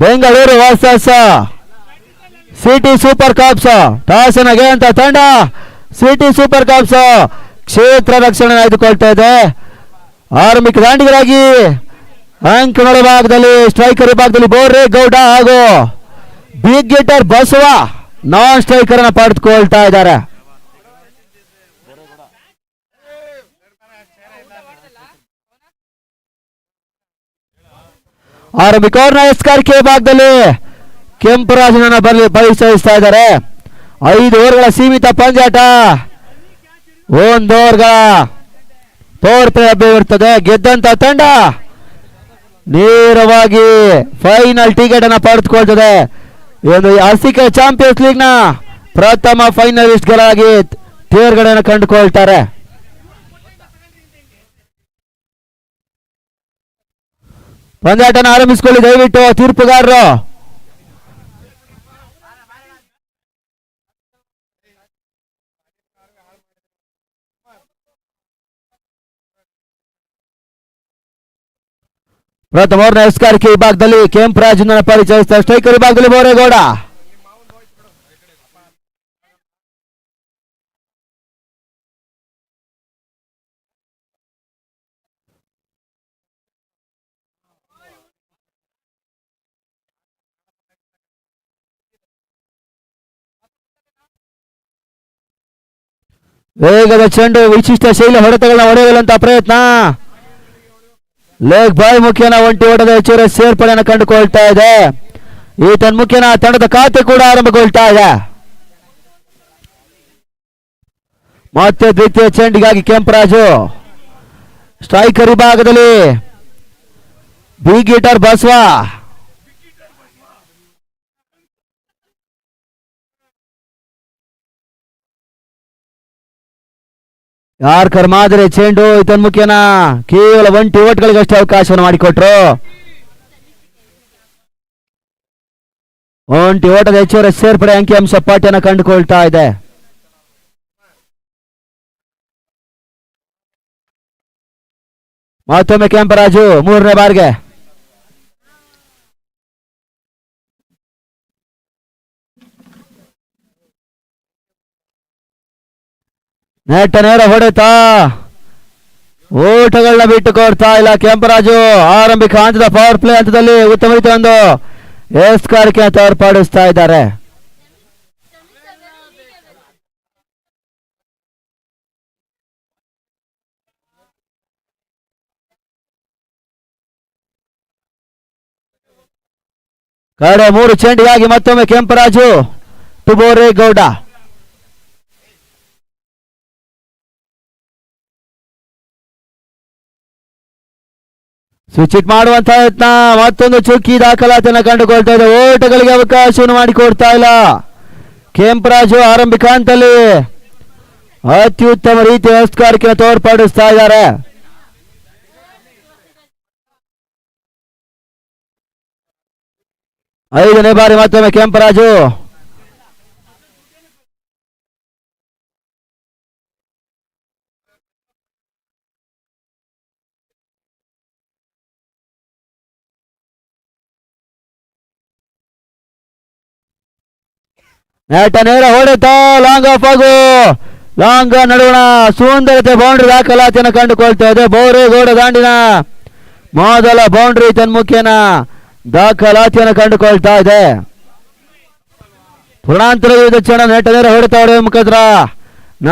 Bengaluru versus city super cops. ಟಾಸನ ಗೆಲ್ಲಂತ ತಂಡ ಸಿಟಿ ಸೂಪರ್ ಕಾಪ್ಸ್ ಕ್ಷೇತ್ರ ರಕ್ಷಣೆ ಆಯ್ದುಕೊಳ್ತಾ ಇದೆ. ಆರಂಭಿಕ ದಾಂಡಿಗರಾಗಿ ಅಂಕಣದ ಭಾಗದಲ್ಲಿ ಸ್ಟ್ರೈಕರ್ ವಿಭಾಗದಲ್ಲಿ ಬೋರೇಗೌಡ ಹಾಗೂ ಬಿಗ್ ಗಿಟರ್ ಬಸವ ನಾನ್ ಸ್ಟ್ರೈಕರ್ ಅನ್ನ ಪಡೆದುಕೊಳ್ತಾ ಇದ್ದಾರೆ. ಆರಂಭಿಕ ಎಸ್ಕಾರ್ಕೆ ಭಾಗದಲ್ಲಿ ಕೆಂಪರಾಜನನ್ನ ಪರಿಚಯಿಸ್ತಾ ಇದ್ದಾರೆ. 5 ಓವರ್ಗಳ ಸೀಮಿತ ಪಂದ್ಯಾಟ. 1 ಓವರ್ಗಳ ಪವರ್ ಪ್ಲೇ ಲಭ್ಯವಿರುತ್ತದೆ. ಗೆದ್ದಂತ ತಂಡ ನೇರವಾಗಿ ಫೈನಲ್ ಟಿಕೆಟ್ ಅನ್ನ ಪಡೆದುಕೊಳ್ತದೆ. ಒಂದು ಆಸಿಕೆ ಚಾಂಪಿಯನ್ಸ್ ಲೀಗ್ ನ ಪ್ರಥಮ ಫೈನಲಿಸ್ಟ್ ಗಳಾಗಿ ತೇರ್ಗಡೆಯನ್ನು ಕಂಡುಕೊಳ್ತಾರೆ. ಪಂದ್ಯಾಟನ ಆರಂಭಿಸಿಕೊಳ್ಳಿ ದಯವಿಟ್ಟು ತೀರ್ಪುಗಾರರು. ಪ್ರಥಮ ಓವರ್ನ ಎಸ್ಕಾರ್ಕೆ ವಿಭಾಗದಲ್ಲಿ ಕೆಂಪರಾಜನ ಪರಿಚಯಿಸಿದ ಸ್ಟ್ರೈಕರ್ ವಿಭಾಗದಲ್ಲಿ ಬೋರೇಗೌಡ. ವೇಗದ ಚೆಂಡು, ವಿಶಿಷ್ಟ ಶೈಲಿ ಹೊಡೆತಗಳನ್ನ ಹೊಡೆಯುವಂತ ಪ್ರಯತ್ನ. ಲೇಗ್ ಬಾಯ್ ಮುಖ್ಯನ ಒಂಟಿ ಓಟದ ಹೆಚ್ಚುವರಿ ಸೇರ್ಪಡೆಯನ್ನು ಕಂಡುಕೊಳ್ತಾ ಇದೆ. ಈ ತನ್ಮುಖ್ಯನ ತಂಡದ ಖಾತೆ ಕೂಡ ಆರಂಭಗೊಳ್ತಾ ಇದೆ. ಮತ್ತೆ ದ್ವಿತೀಯ ಚೆಂಡಿಗಾಗಿ ಕೆಂಪರಾಜು. ಸ್ಟ್ರೈಕರ್ ವಿಭಾಗದಲ್ಲಿ ಬಿಗ್ ಗಿಟರ್ ಬಸವ. ಯಾರ್ಕರ್ ಮಾದರಿ ಚೆಂಡು. ತನ್ಮುಖ್ಯನ ಕೇವಲ 1 ಓಟ್ಗಳಿಗಷ್ಟೇ ಅವಕಾಶವನ್ನು ಮಾಡಿಕೊಟ್ರು. 1 ಓಟದ ಹೆಚ್ಚುವರಿ ಸೇರ್ಪಡೆ ಅಂಕಿಅಂಶ ಪಟ್ಟಿಯನ್ನು ಕಂಡುಕೊಳ್ತಾ ಇದೆ. ಮತ್ತೊಮ್ಮೆ ಕೆಂಪರಾಜು 3ನೇ ಬಾರಿಗೆ. ನೆಟ್ಟ ನೇರ ಹೊಡೆತ. ಓಟಗಳನ್ನ ಬಿಟ್ಟು ಕೊಡ್ತಾ ಇಲ್ಲ ಕೆಂಪರಾಜು. ಆರಂಭಿಕ ಹಂತದ ಪವರ್ ಪ್ಲೇ ಹಂತದಲ್ಲಿ ಉತ್ತಮ ರೀತಿಯ ಒಂದು ಎಸ್ಕಾರ್ಕೆ ತೋರ್ಪಡಿಸ್ತಾ ಇದ್ದಾರೆ. ಕಡೆ 3 ಚೆಂಡಿಗಾಗಿ ಮತ್ತೊಮ್ಮೆ Kemparaju to Boregowda. Switch it ಮಾಡುವಂತ ಯತ್ನ. ಮತ್ತೊಂದು ಚುಕ್ಕಿ ದಾಖಲಾತಿಯನ್ನು ಕಂಡುಕೊಳ್ತಾ ಇದೆ. ಓಟಗಳಿಗೆ ಅವಕಾಶವನ್ನು ಮಾಡಿಕೊಡ್ತಾ ಇಲ್ಲ ಕೆಂಪರಾಜು. ಆರಂಭಿಕ ಹಂತದಲ್ಲಿ ಅತ್ಯುತ್ತಮ ರೀತಿಯ ಎಸ್ಕಾರ್ಕೆ ತೋರ್ಪಡಿಸ್ತಾ ಇದ್ದಾರೆ. ಐದನೇ ಬಾರಿ ಮತ್ತೊಮ್ಮೆ ಕೆಂಪರಾಜು. ನೆಟ ನೇರ ಹೊಡೆತ. ಲಾಂಗ್ ಆಫ್ ಆಗು. ಲಾಂಗ್ ನಡುವಣ ಸುಂದರತೆ ಬೌಂಡ್ರಿ ದಾಖಲಾತಿಯನ್ನು ಕಂಡುಕೊಳ್ತಾ ಇದೆ. ಬೋರೇಗೌಡ ದಾಂಡಿನ ಮೊದಲ ಬೌಂಡ್ರಿ ತನ್ಮುಖ್ಯನ ದಾಖಲಾತಿಯನ್ನು ಕಂಡುಕೊಳ್ತಾ ಇದೆ. ಪೂರ್ಣಾಂತರ ವಿರುದ್ಧ ಚೆಂಡ ನೆಟ ನೇರ ಹೊಡೆತ ಹೊಡೆಯುವ ಮುಖಾಂತರ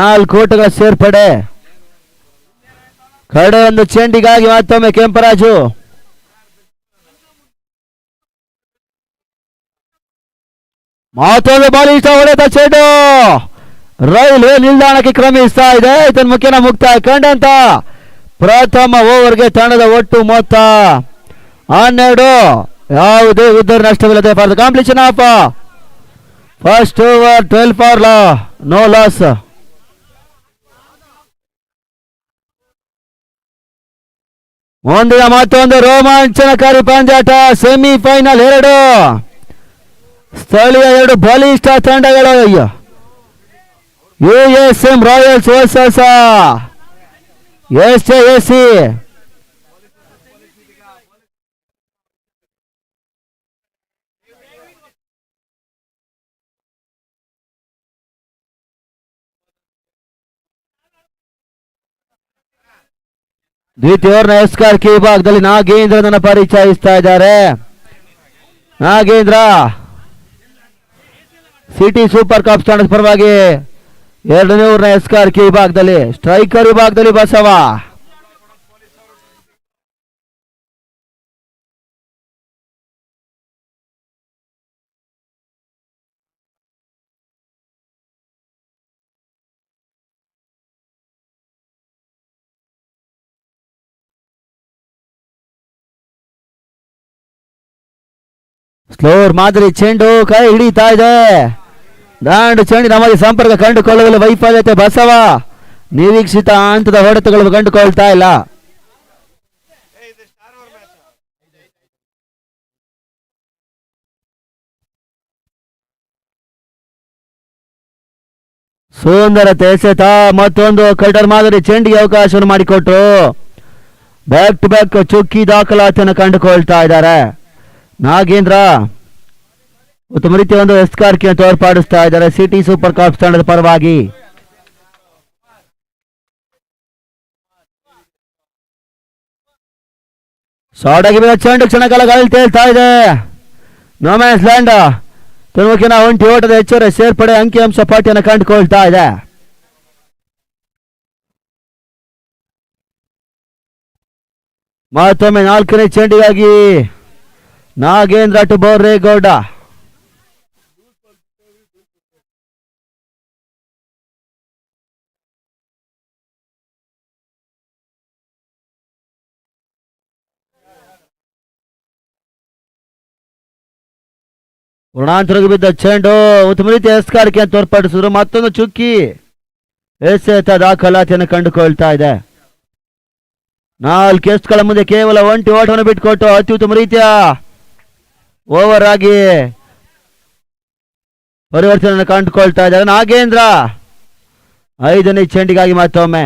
4 ಓಟಗಳ ಸೇರ್ಪಡೆ. ಕಡೆ ಒಂದು ಚೆಂಡಿಗಾಗಿ ಮತ್ತೊಮ್ಮೆ ಕೆಂಪರಾಜು. ಮತ್ತೊಂದು ಬಾಲಿಷ್ಟ ಹೊಡೆತ ಚೆಂಡು ರೈಲ್ವೆ ನಿಲ್ದಾಣಕ್ಕೆ ಕ್ರಮಿಸ್ತಾ ಇದೆ. ಇದನ್ನು ಮುಖ್ಯನ ಮುಕ್ತಾಯ ಕಂಡಂತ ಪ್ರಥಮ ಓವರ್ಗೆ ತಂಡದ ಒಟ್ಟು ಮೊತ್ತ 12. ಯಾವುದೇ ಉದ್ದ ನಷ್ಟವಿಲ್ಲದೆ for the completion of first over 12 for no loss. ಮುಂದಿನ ಮತ್ತೊಂದು ರೋಮಾಂಚನಕಾರಿ ಪಂದ್ಯಾಟ. ಸೆಮಿಫೈನಲ್ 2 ಸ್ಥಳೀಯ 2 ಬಲಿಷ್ಠ ತಂಡಗಳು. USM Royals versus SJAC. ದ್ವಿತೀಯ ಓವರ್ನ ಎಸ್ಕಾರ್ ಕೆ ವಿಭಾಗದಲ್ಲಿ ನಾಗೇಂದ್ರನನ್ನ ಪರಿಚಯಿಸ್ತಾ ಇದ್ದಾರೆ. ನಾಗೇಂದ್ರ ಸಿಟಿ ಸೂಪರ್ ಕಪ್ ತಂಡದ ಪರವಾಗಿ ಎರಡನೇ ಓವರ್ನ ಎಸ್ಕಾರ್ ಕೆ ವಿಭಾಗದಲ್ಲಿ ಸ್ಟ್ರೈಕರ್ ವಿಭಾಗದಲ್ಲಿ ಬಸವ. ಸ್ಲೋರ್ ಮಾದರಿ ಚೆಂಡು ಕೈ ಹಿಡಿತಾ ಇದೆ. ದಾಂಡು ಚೆಂಡು ನಮಗೆ ಸಂಪರ್ಕ ಕಂಡುಕೊಳ್ಳುವಲ್ಲಿ ವೈಫಲ್ಯತೆ ಬಸವ. ನಿರೀಕ್ಷಿತ ಹಂತದ ಹೊಡೆತಗಳು ಕಂಡುಕೊಳ್ತಾ ಇಲ್ಲ. ಸುಂದರತೆ ಎಸೆತ ಮತ್ತೊಂದು ಕಟರ್ ಮಾದರಿ ಚೆಂಡಿಗೆ ಅವಕಾಶವನ್ನು ಮಾಡಿಕೊಟ್ರು. ಬ್ಯಾಕ್ ಟು ಬ್ಯಾಕ್ ಚುಕ್ಕಿ ದಾಖಲಾತಿಯನ್ನು ಕಂಡುಕೊಳ್ತಾ ಇದ್ದಾರೆ. ನಾಗೇಂದ್ರ ಉತ್ತಮ ರೀತಿಯ ಒಂದು ಎಸ್ಕಾರ್ಕೆ ತೋರ್ಪಾಡಿಸ್ತಾ ಇದ್ದಾರೆ ಸಿಟಿ ಸೂಪರ್ ಕಪ್ ತಂಡದ ಪರವಾಗಿ. ಶಾರ್ಟ್ ಆಗಿ ಚೆಂಡು ಕ್ಷಣಕಾಲ ಗಾಳಿ ತೇಲ್ತಾ ಇದೆ. ನೋಮ್ಯಾನ್ಸ್ ಲ್ಯಾಂಡ್ ತುಮಕಿನ ಒಂಟಿ ಓಟದ ಹೆಚ್ಚುವರಿ ಸೇರ್ಪಡೆ ಅಂಕಿಅಂಶ ಪಟ್ಟಿಯನ್ನು ಕಂಡುಕೊಳ್ತಾ ಇದೆ. ಮತ್ತೊಮ್ಮೆ ನಾಲ್ಕನೇ ಚೆಂಡಿಗಾಗಿ ನಾಗೇಂದ್ರ ಟು ಬೋರೇಗೌಡ. ಋಣಾಂತರಕ್ಕೆ ಬಿದ್ದ ಚೆಂಡು ಉತ್ತಮ ರೀತಿಯ ಎಸ್ಕಾರಿಕೆ ತೋರ್ಪಡಿಸಿದ್ರು. ಮತ್ತೊಂದು ಚುಕ್ಕಿ ಎಸೆತ ದಾಖಲಾತಿಯನ್ನು ಕಂಡುಕೊಳ್ತಾ ಇದೆ. 4 ಎಸ್ಟ್ಗಳ ಮುಂದೆ ಕೇವಲ ಒಂಟಿ ಓಟವನ್ನು ಬಿಟ್ಟುಕೊಟ್ಟು ಅತ್ಯುತ್ತಮ ರೀತಿಯ ಓವರ್ ಆಗಿ ಪರಿವರ್ತನೆ ಕಂಡುಕೊಳ್ತಾ ಇದ್ದಾರೆ ನಾಗೇಂದ್ರ. 5ನೇ ಚೆಂಡಿಗಾಗಿ ಮತ್ತೊಮ್ಮೆ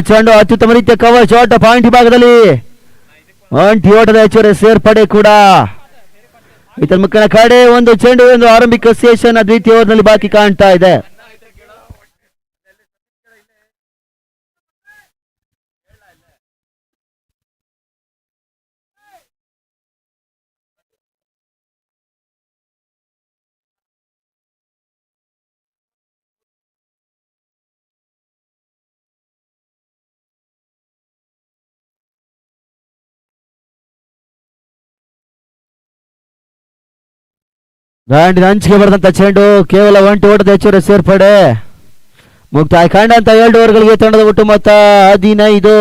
ಚೆಂಡು ಅತ್ಯುತ್ತಮ ರೀತಿಯ ಕವರ್ ಶಾಟ್ ಪಾಯಿಂಟ್ ವಿಭಾಗದಲ್ಲಿ ಒಂಟಿ ಓಟದ ಹೆಚ್ಚುವರಿ ಸೇರ್ಪಡೆ ಕೂಡ. ಇತರ ಮುಖನ ಕಡೆ ಒಂದು ಚೆಂಡು ಒಂದು ಆರಂಭಿಕ ಸೆಷನ್ ದ್ವಿತೀಯ ಓವರ್ನಲ್ಲಿ ಬಾಕಿ ಕಾಣ್ತಾ ಇದೆ. ದಾಂಡಿನ ಅಂಚಿಗೆ ಬರೆದಂತ ಚೆಂಡು ಕೇವಲ ಒಂಟಿ ಓಟದ ಹೆಚ್ಚುವರಿ ಸೇರ್ಪಡೆ ಮುಕ್ತಾಯ ಕಂಡಂತ 2 ಓವರ್ಗಳಿಗೆ ತಂಡದ ಒಟ್ಟು ಮೊತ್ತ 15.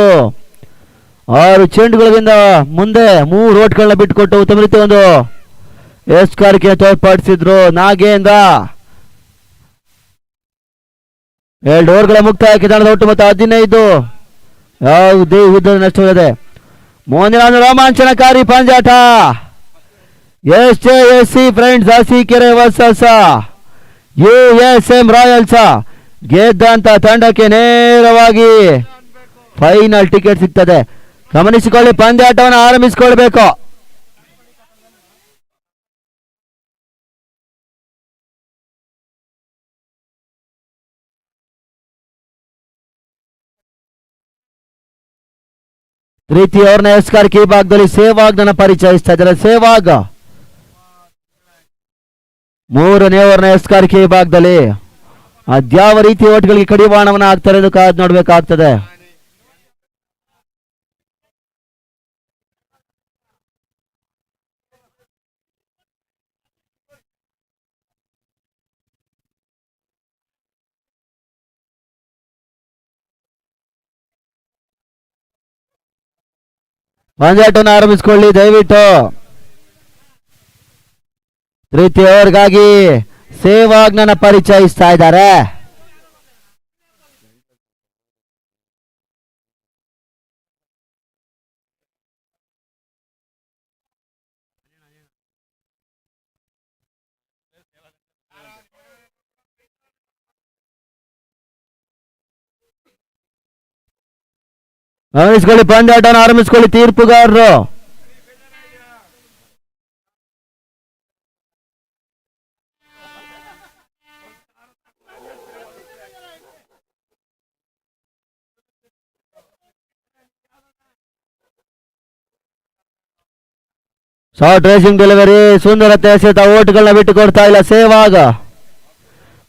6 ಚೆಂಡುಗಳಿಂದ ಮುಂದೆ 3 ಓಟ್ಗಳನ್ನ ಬಿಟ್ಟುಕೊಟ್ಟು ಉತ್ತಮ ರೀತಿಯ ಒಂದು ಎಸ್ಕಾರಿಕೆ ತೋರ್ಪಡಿಸಿದ್ರು ನಾಗೇಂದ್ರ. 2 ಓವರ್ಗಳ ಮುಕ್ತಾಯಕ್ಕೆ ತಂಡದ ಒಟ್ಟು ಮೊತ್ತ 15. ಯಾವುದೇ ಉದ್ದದ ನಷ್ಟವಿದೆ. ಮುಂದಿನ ಒಂದು ರೋಮಾಂಚನಕಾರಿ ಪಂದ್ಯಾಟ SJSC friends Arsikere versus USM royals. ಗೆದ್ದಂತ ತಂಡಕ್ಕೆ ನೇರವಾಗಿ ಫೈನಲ್ ಟಿಕೆಟ್ ಸಿಗ್ತದೆ. ಗಮನಿಸಿಕೊಳ್ಳಿ, ಪಂದ್ಯಾಟವನ್ನು ಆರಂಭಿಸಿಕೊಳ್ಬೇಕು. ತೃತೀಯ ಓವರ್ನ ಎಸ್ಕಾರ್ಕೆ ಈ ಭಾಗದಲ್ಲಿ ಸೇವಾಗ್ನ ಪರಿಚಯಿಸ್ತಾ ಇದ್ದಾರೆ. ಸೇವಾಗ್ 3ನೇ ಓವರ್ನ ಎಸ್ಕಾರ್ಕೆ ಈ ಭಾಗದಲ್ಲಿ ಅದ್ಯಾವ ರೀತಿ ಓಟ್ಗಳಿಗೆ ಕಡಿವಾಣವನ್ನು ಹಾಕ್ತಾರೆ ಎಂದು ಕಾದು ನೋಡ್ಬೇಕಾಗ್ತದೆ. ಪಂದ್ಯಾಟವನ್ನು ಆರಂಭಿಸಿಕೊಳ್ಳಿ ದಯವಿಟ್ಟು. ತೃತೀಯ ಓವರ್ಗಾಗಿ ಸೇವಾಗ್ನ ಪರಿಚಯಿಸ್ತಾ ಇದ್ದಾರೆ. ಗಮನಿಸಿಕೊಳ್ಳಿ, ಪಂದ್ಯಾಟವನ್ನು ಆರಂಭಿಸಿಕೊಳ್ಳಿ ತೀರ್ಪುಗಾರರು. ಶಾರ್ಟ್ ರೇಸಿಂಗ್ ಡೆಲಿವರಿ ಸುಂದರತೆ ಎಸೆತ ಓಟ್ಗಳನ್ನ ಬಿಟ್ಟು ಕೊಡ್ತಾ ಇಲ್ಲ ಸೇವಾಗ್.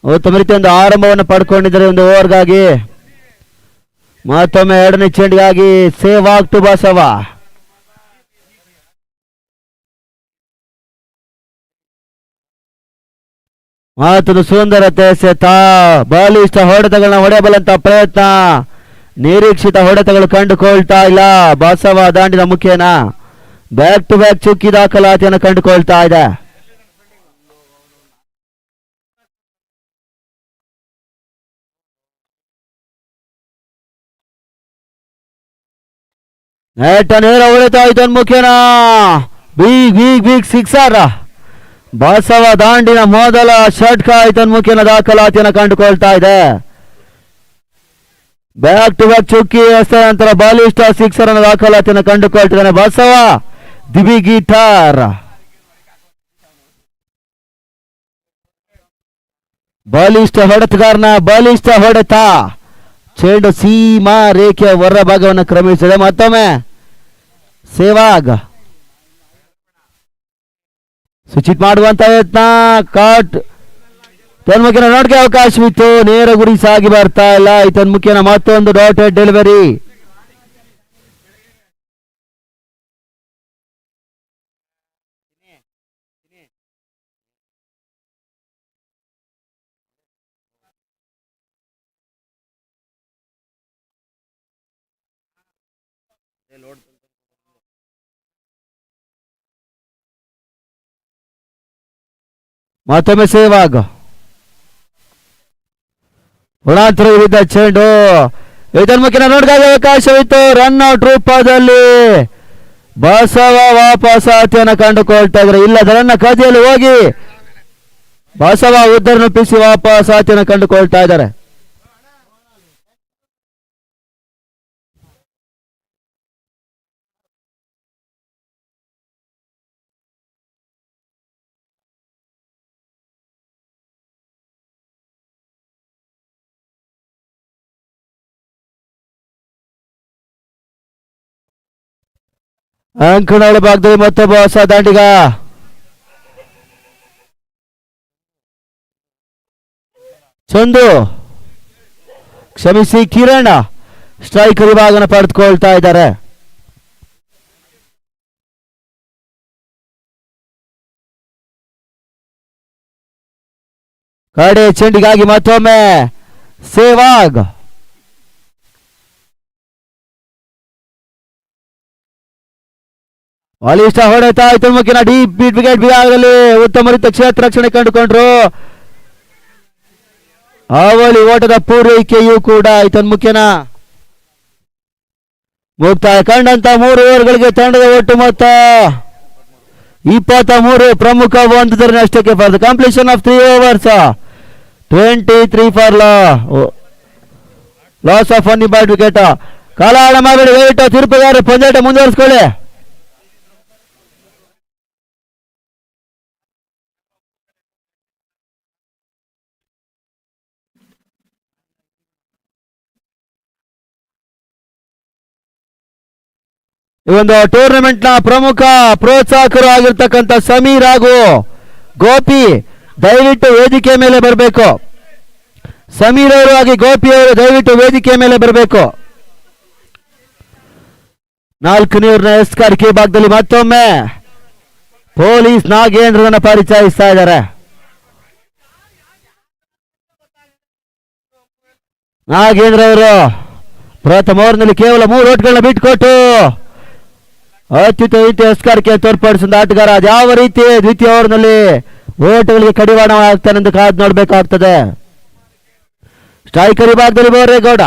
ಉತ್ತಮ ರೀತಿ ಒಂದು ಆರಂಭವನ್ನು ಪಡ್ಕೊಂಡಿದ್ದಾರೆ ಒಂದು ಓವರ್ಗಾಗಿ. ಮತ್ತೊಮ್ಮೆ ಎರಡನೇ ಚೆಂಡಿಗಾಗಿ ಸೇವಾಗ್ ಟು ಬಸವ. ಮತ್ತೊಂದು ಸುಂದರತೆ ಎಸೆತ ಬಲಿಷ್ಠ ಹೊಡೆತಗಳನ್ನ ಹೊಡೆಯಬಲ್ಲಂತ ಪ್ರಯತ್ನ. ನಿರೀಕ್ಷಿತ ಹೊಡೆತಗಳು ಕಂಡುಕೊಳ್ತಾ ಇಲ್ಲ ಬಸವ ದಾಂಡಿನ ಮುಖೇನ. ಬ್ಯಾಕ್ ಟು ಬ್ಯಾಕ್ ಚುಕ್ಕಿ ದಾಖಲಾತಿಯನ್ನು ಕಂಡುಕೊಳ್ತಾ ಇದೆ. ನೆಟ್ಟ ನೇರ ಹೊಡೆತ ಇದನ್ ಮುಖೇನ ಬೀಗ್ ಬೀಗ್ ಬೀಗ್ ಸಿಕ್ಸರ್. ಬಸವ ದಾಂಡಿನ ಮೊದಲ ಷಟ್ಕ ಇದನ್ ಮುಖೇನ ದಾಖಲಾತಿಯನ್ನು ಕಂಡುಕೊಳ್ತಾ ಇದೆ. ಬ್ಯಾಕ್ ಟು ಬ್ಯಾಕ್ ಚುಕ್ಕಿ ಎಸೆದ ನಂತರ ಬಲಿಷ್ಠ ಸಿಕ್ಸರ್ ಅನ್ನು ದಾಖಲಾತಿಯನ್ನು ಕಂಡುಕೊಳ್ತಿದ್ದಾನೆ ಬಸವ ದಿವಿಗೀಟರ್. ಬಲಿಷ್ಠ ಹೊಡೆತಗಾರನ ಬಲಿಷ್ಠ ಹೊಡೆತ. ಚೆಂಡು ಸೀಮಾ ರೇಖೆಯ ಹೊರ ಭಾಗವನ್ನು ಕ್ರಮಿಸಿದೆ. ಮತ್ತೊಮ್ಮೆ ಸೇವಾಗ್ ಸುಚಿತ್ ಮಾಡುವಂತ ಯತ್ನ. ಕಾಟ್ ತನ್ಮುಖಿನ ನೋಡ್ಗೆ ಅವಕಾಶವಿತ್ತು. ನೇರ ಗುರಿ ಸಾಗಿ ಬರ್ತಾ ಇಲ್ಲ. ತನ್ಮುಖಿನ ಮತ್ತೊಂದು ಡಾಟೆಡ್ ಡೆಲಿವರಿ. ಮತ್ತೊಮ್ಮೆ ಸೇವಾಗ್ ಗುಣಾಂತರ ವಿರುದ್ಧ ಚೆಂಡು. ಇದನ್ಮುಖಿನ ನೋಡ್ಗಾಗಿ ಅವಕಾಶವಿತ್ತು. ರನ್ ಔಟ್ ರೂಪದಲ್ಲಿ ಬಸವ ವಾಪಸ್ ಆತಿಯನ್ನು ಕಂಡುಕೊಳ್ತಾ ಇದ್ದಾರೆ. ಇಲ್ಲದ ರನ್ನ ಕದಿಯಲು ಹೋಗಿ ಬಸವ ಉದ್ದರನ್ನೊಪ್ಪಿಸಿ ವಾಪಸ್ ಆತಿಯನ್ನು ಕಂಡುಕೊಳ್ತಾ ಇದ್ದಾರೆ. ಅಂಕಣಗಳ ಭಾಗದಲ್ಲಿ ಮತ್ತೊಬ್ಬ ಹೊಸ ದಾಂಡಿಗ. ಚಂದು ಕ್ಷಮಿಸಿ ಕಿರಣ್ ಸ್ಟ್ರೈಕರ್ ವಿಭಾಗನ ಪಡೆದುಕೊಳ್ತಾ ಇದ್ದಾರೆ. ಕಡೆ ಚೆಂಡಿಗಾಗಿ ಮತ್ತೊಮ್ಮೆ ಸೇವಾಗ್. ಬಲಿಷ್ಠ ಹೊಡೆತ ಮುಖಿನ ಡೀಪ್ ಬೀಟ್ ವಿಕೆಟ್ ವಿಭಾಗದಲ್ಲಿ ಉತ್ತಮ ರೀತಿಯ ಕ್ಷೇತ್ರ ರಕ್ಷಣೆ ಕಂಡುಕೊಂಡ್ರು. ಅವಳಿ ಓಟದ ಪೂರೈಕೆಯೂ ಕೂಡ ಮುಖ್ಯನ ಮುಕ್ತಾಯ ಕಂಡಂತ 3 ಓವರ್ಗಳಿಗೆ ತಂಡದ ಒಟ್ಟು ಮೊತ್ತ 23 ಪ್ರಮುಖ ಒಂದರಷ್ಟಕ್ಕೆ for the completion of 3 overs 23 for loss of 1 bat wicket. ಕಾಲ ಆಡ ಮಾಡಬೇಡಿ ದಯವಿಟ್ಟು ತೀರ್ಪುಗಾರ ಪಂದ್ಯಾಟ ಮುಂದುವರಿಸಿಕೊಳ್ಳಿ. ಈ ಒಂದು ಟೂರ್ನಮೆಂಟ್ ನ ಪ್ರಮುಖ ಪ್ರೋತ್ಸಾಹಕರು ಆಗಿರ್ತಕ್ಕಂಥ ಸಮೀರ್ ಹಾಗೂ ಗೋಪಿ ದಯವಿಟ್ಟು ವೇದಿಕೆ ಮೇಲೆ ಬರಬೇಕು. ಸಮೀರ್ ಅವರು ಹಾಗೆ ಗೋಪಿ ಅವರು ದಯವಿಟ್ಟು ವೇದಿಕೆ ಮೇಲೆ ಬರಬೇಕು. 4 ಎಸ್ಕಾರ್ಕೆ ಭಾಗದಲ್ಲಿ ಮತ್ತೊಮ್ಮೆ ಪೊಲೀಸ್ ನಾಗೇಂದ್ರನ ಪರಿಚಯಿಸ್ತಾ ಇದ್ದಾರೆ. ನಾಗೇಂದ್ರ ಅವರು ಪ್ರಥಮ ಓವರ್ನಲ್ಲಿ ಕೇವಲ 3 ಓಟ್ಗಳನ್ನ ಬಿಟ್ಟುಕೊಟ್ಟು ಅತ್ಯುತ್ತಮ ರೀತಿಯ ಎಸ್ಕಾರ್ಕೆ ತೋರ್ಪಡಿಸಿದ ಆಟಗಾರ. ಯಾವ ರೀತಿ ದ್ವಿತೀಯ ಓವರ್ನಲ್ಲಿ ಓಟಗಳಿಗೆ ಕಡಿವಾಣ ಆಗ್ತಾನೆಂದು ಕಾದು ನೋಡಬೇಕಾಗ್ತದೆ. ಸ್ಟ್ರೈಕರ್ ವಿಭಾಗದಲ್ಲಿ ಬೋರೇಗೌಡ,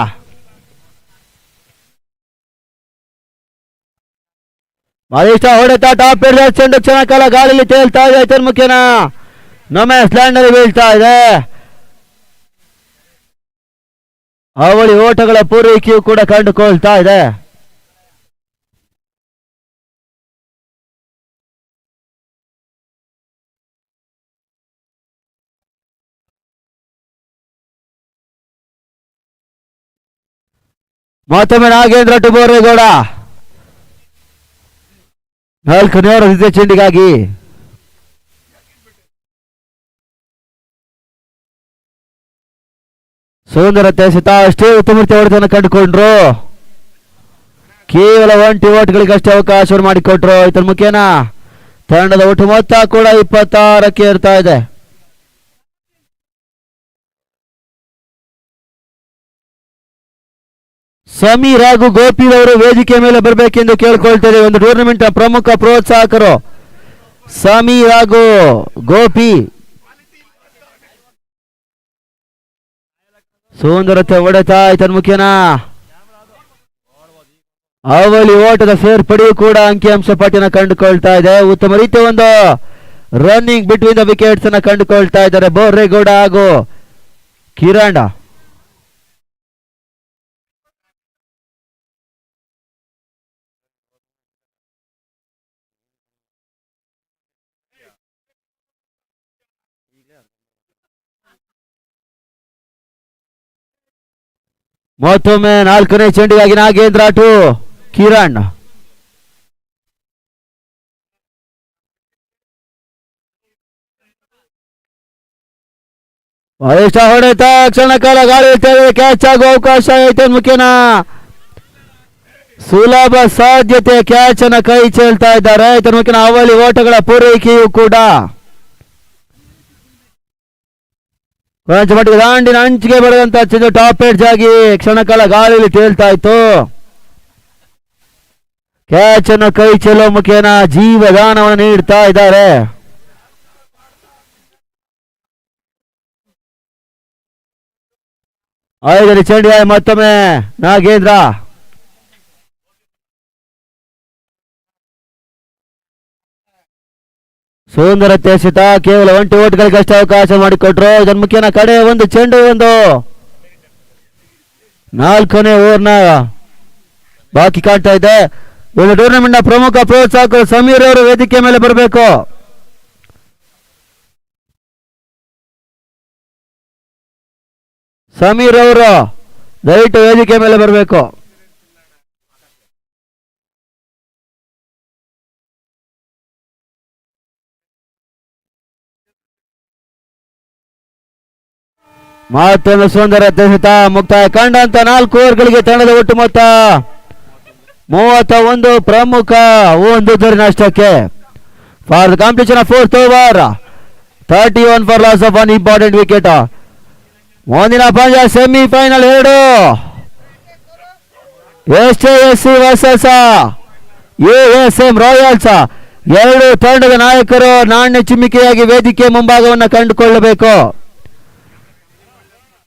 ಬಲಿಷ್ಠ ಹೊಡೆತ, ಟಾಪ್ ಚೆಂಡು ಕ್ಷಣ ಕಾಲ ಗಾಳಿಯಲ್ಲಿ ತೇಲ್ತಾ ಇದೆ. ಮುಖ್ಯನ ನೊಮ್ಮೆ ಸ್ಲ್ಯಾಂಡ್ ನಲ್ಲಿ ಬೀಳ್ತಾ ಇದೆ. ಅವಳಿ ಓಟಗಳ ಪೂರೈಕೆಯೂ ಕೂಡ ಕಂಡುಕೊಳ್ತಾ ಇದೆ. ಮತ್ತೊಮ್ಮೆ ನಾಗೇಂದ್ರ ಟು ಬೋರೇಗೌಡ. 4ನೇ ಓವರ್ ದ್ವಿತೀಯ ಚೆಂಡಿಗಾಗಿ ಸುಂದರತೆ ಅಷ್ಟೇ ಉತ್ತಮೂರ್ತಿ ಹೊಡೆತವನ್ನು ಕಂಡುಕೊಂಡ್ರು. ಕೇವಲ 1 ಓಟ್ಗಳಿಗಷ್ಟೇ ಅವಕಾಶವನ್ನು ಮಾಡಿಕೊಟ್ರು. ಇದರ ಮುಖೇನ ತಂಡದ ಒಟ್ಟು ಮೊತ್ತ ಕೂಡ 26ಕ್ಕೆ ಇರ್ತಾ ಇದೆ. ಸಮೀರ್ ಹಾಗೂ ಗೋಪಿ ಅವರು ವೇದಿಕೆ ಮೇಲೆ ಬರಬೇಕೆಂದು ಕೇಳ್ಕೊಳ್ತೇವೆ. ಒಂದು ಟೂರ್ನಮೆಂಟ್ ಪ್ರಮುಖ ಪ್ರೋತ್ಸಾಹಕರು ಸಮೀರ್ ಹಾಗೂ ಗೋಪಿ. ಸುಂದರತೆ ಹೊಡೆತ ಇದರ ಮುಖೇನ ಅವಳಿ ಓಟದ ಸೇರ್ಪಡೆಯೂ ಕೂಡ ಅಂಕಿಅಂಶ ಪಟ್ಟಿನ ಕಂಡುಕೊಳ್ತಾ ಇದೆ. ಉತ್ತಮ ರೀತಿಯ ಒಂದು ರನ್ನಿಂಗ್ ಬಿಟ್ವೀನ್ ದ ವಿಕೆಟ್ಸ್ ಅನ್ನ ಕಂಡುಕೊಳ್ತಾ ಇದ್ದಾರೆ ಬೋರೇಗೌಡ ಹಾಗೂ ಕಿರಣ್. ಮತ್ತೊಮ್ಮೆ 4ನೇ ಚೆಂಡಿಗಾಗಿ ನಾಗೇಂದ್ರ ಟು ಕಿರಣ್. ಬಲಿಷ್ಠ ಹೊಡೆತ ಕ್ಷಣ ಕಾಲ ಗಾಳಿ ಕ್ಯಾಚ್ ಆಗುವ ಅವಕಾಶ ಐತೆ. ಮುಖ್ಯನ ಸುಲಭ ಸಾಧ್ಯತೆ ಕ್ಯಾಚ್ ಅನ್ನ ಕೈ ಚೆಲ್ತಾ ಇದ್ದಾರೆ. ಇದರ ಮುಖ್ಯನ ಅವಳಿ ಓಟಗಳ ಪೂರೈಕೆಯೂ ಕೂಡ ಮಟ್ಟಿಗೆ ದಾಂಡಿನ ಅಂಚಿಗೆ ಬರೆದಂತ ಚೆಂಡು ಟಾಪ್ ಎಡ್ಜ್ ಆಗಿ ಕ್ಷಣಕಾಲ ಗಾಳಿಯಲ್ಲಿ ತೇಲ್ತಾ ಇತ್ತು. ಕ್ಯಾಚ್ ಅನ್ನು ಕೈ ಚೆಲ್ಲುವ ಮುಖೇನ ಜೀವದಾನವನ್ನು ನೀಡ್ತಾ ಇದ್ದಾರೆ. ಐದನೇ ಚೆಂಡಿಗೆ ಮತ್ತೊಮ್ಮೆ ನಾಗೇಂದ್ರ. ಸುಂದರತೆ ಎಸೆತ ಕೇವಲ 1 ಓಟ್ಗಳಿಗಷ್ಟೇ ಅವಕಾಶ ಮಾಡಿಕೊಟ್ರು. ಇದರ ಮುಖ್ಯನ ಕಡೆ ಒಂದು ಚೆಂಡು, ಒಂದು 4ನೇ ಓವರ್ನ ಬಾಕಿ ಕಾಣ್ತಾ ಇದೆ. ಒಂದು ಟೂರ್ನಮೆಂಟ್ ನ ಪ್ರಮುಖ ಪ್ರೋತ್ಸಾಹಕರು ಸಮೀರ್ ಅವರು ವೇದಿಕೆ ಮೇಲೆ ಬರಬೇಕು. ಸಮೀರ್ ಅವರು ದಯವಿಟ್ಟು ವೇದಿಕೆ ಮೇಲೆ ಬರಬೇಕು. ಮತ್ತೊಂದು ಸುಂದರತೆ ಎಸೆತ ಮುಕ್ತಾಯ ಕಂಡಂತ 4 ಓವರ್ಗಳಿಗೆ ತಂಡದ ಒಟ್ಟು ಮೊತ್ತ 31 ಪ್ರಮುಖ 1 ಗಡಿ ನಷ್ಟಕ್ಕೆ. For the competition of 4th over 31 for loss of 1 important wicket. ಮುಂದಿನ ಪಂದ್ಯ semifinal 2 SJSC versus ASM Royals. 2 ತಂಡದ ನಾಯಕರು ನಾಣ್ಯ ಚಿಮ್ಮಿಕೆಯಾಗಿ ವೇದಿಕೆ ಮುಂಭಾಗವನ್ನು ಕಂಡುಕೊಳ್ಳಬೇಕು.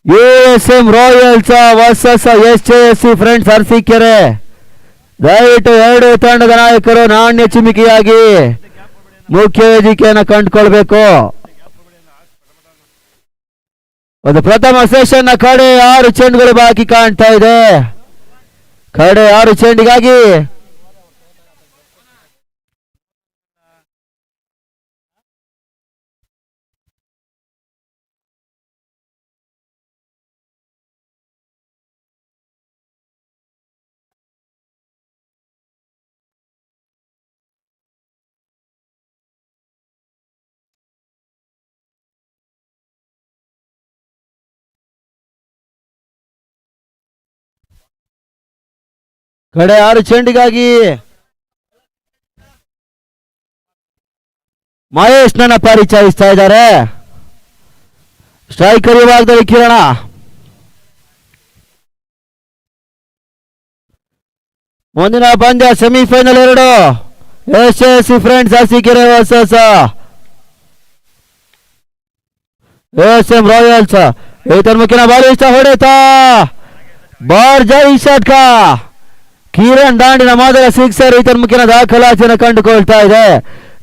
ASM Royals versus SJSC friends Arsikere. ದಯವಿಟ್ಟು 2 ತಂಡದ ನಾಯಕರು ನಾಣ್ಯ ಚಿಮ್ಮಿಕೆಯಾಗಿ ಮುಖ್ಯ ವೇದಿಕೆಯನ್ನು ಕಂಡುಕೊಳ್ಬೇಕು. ಒಂದು ಪ್ರಥಮ ಸೆಷನ್ ನ ಕಡೆ 6 ಚೆಂಡುಗಳು ಬಾಕಿ ಕಾಣ್ತಾ ಇದೆ. ಕಡೆ 6 ಚೆಂಡಿಗಾಗಿ ಕಡೆ 6 ಚೆಂಡಿಗಾಗಿ ಮಹೇಶ್ ನನ್ನ ಪರಿಚಯಿಸ್ತಾ ಇದ್ದಾರೆ. ಸ್ಟ್ರೈಕರ್ ವಿಭಾಗದಲ್ಲಿ ಕಿರಣ. ಮುಂದಿನ ಪಂದ್ಯ semifinal 2 SJSC friends Arsikere versus ASM Royals. ಇದರ ಮುಖ್ಯನ ಬಲಿಷ್ಠ ಹೊಡೆತ ಬಾರ್ಜೈ ಷಟ್ಕ. ಕಿರಣ್ ದಾಂಡಿನ ಮೊದಲ ಸಿಕ್ಸರ್ ಇದರ ಮುಖ್ಯನ ದಾಖಲಾತಿಯನ್ನು ಕಂಡುಕೊಳ್ತಾ ಇದೆ.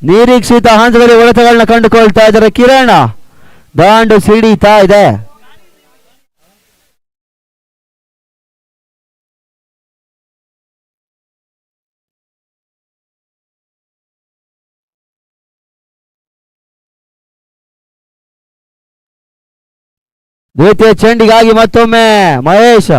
ನಿರೀಕ್ಷಿತ ಹಂತದಲ್ಲಿ ಹೊಡೆತಗಳನ್ನ ಕಂಡುಕೊಳ್ತಾ ಇದ್ದಾರೆ. ಕಿರಣ್ ದಾಂಡು ಸಿಡಿತಾ ಇದೆ. ದ್ವಿತೀಯ ಚೆಂಡಿಗಾಗಿ ಮತ್ತೊಮ್ಮೆ ಮಹೇಶ್.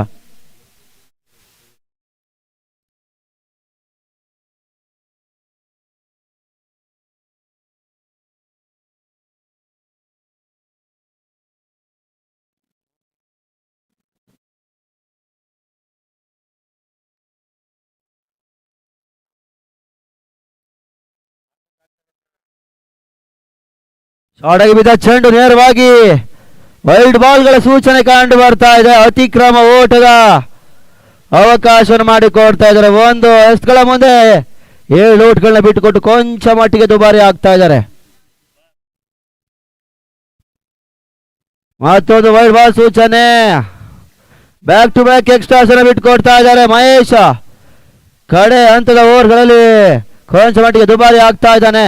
ಶಾಡಾಗಿ ಬಿದ್ದ ಚೆಂಡು ನೇರವಾಗಿ ವೈಲ್ಡ್ ಬಾಲ್ಗಳ ಸೂಚನೆ ಕಂಡು ಬರ್ತಾ ಇದೆ. ಅತಿಕ್ರಮ ಓಟದ ಅವಕಾಶವನ್ನು ಮಾಡಿಕೊಡ್ತಾ ಇದ್ದಾರೆ. ಒಂದು ಎಸ್ಗಳ ಮುಂದೆ 7 ಓಟ್ಗಳನ್ನ ಬಿಟ್ಟುಕೊಟ್ಟು ಕೊಂಚ ಮಟ್ಟಿಗೆ ದುಬಾರಿ ಆಗ್ತಾ ಇದ್ದಾರೆ. ಮತ್ತೊಂದು ವೈಲ್ಡ್ ಬಾಲ್ ಸೂಚನೆ. ಬ್ಯಾಕ್ ಟು ಬ್ಯಾಕ್ ಎಕ್ಸ್ಟ್ರಾಸ್ ಅನ್ನು ಬಿಟ್ಟುಕೊಡ್ತಾ ಇದ್ದಾರೆ ಮಹೇಶ್. ಕಡೆ ಹಂತದ ಓವರ್ಗಳಲ್ಲಿ ಕೊಂಚ ಮಟ್ಟಿಗೆ ದುಬಾರಿ ಆಗ್ತಾ ಇದ್ದಾನೆ.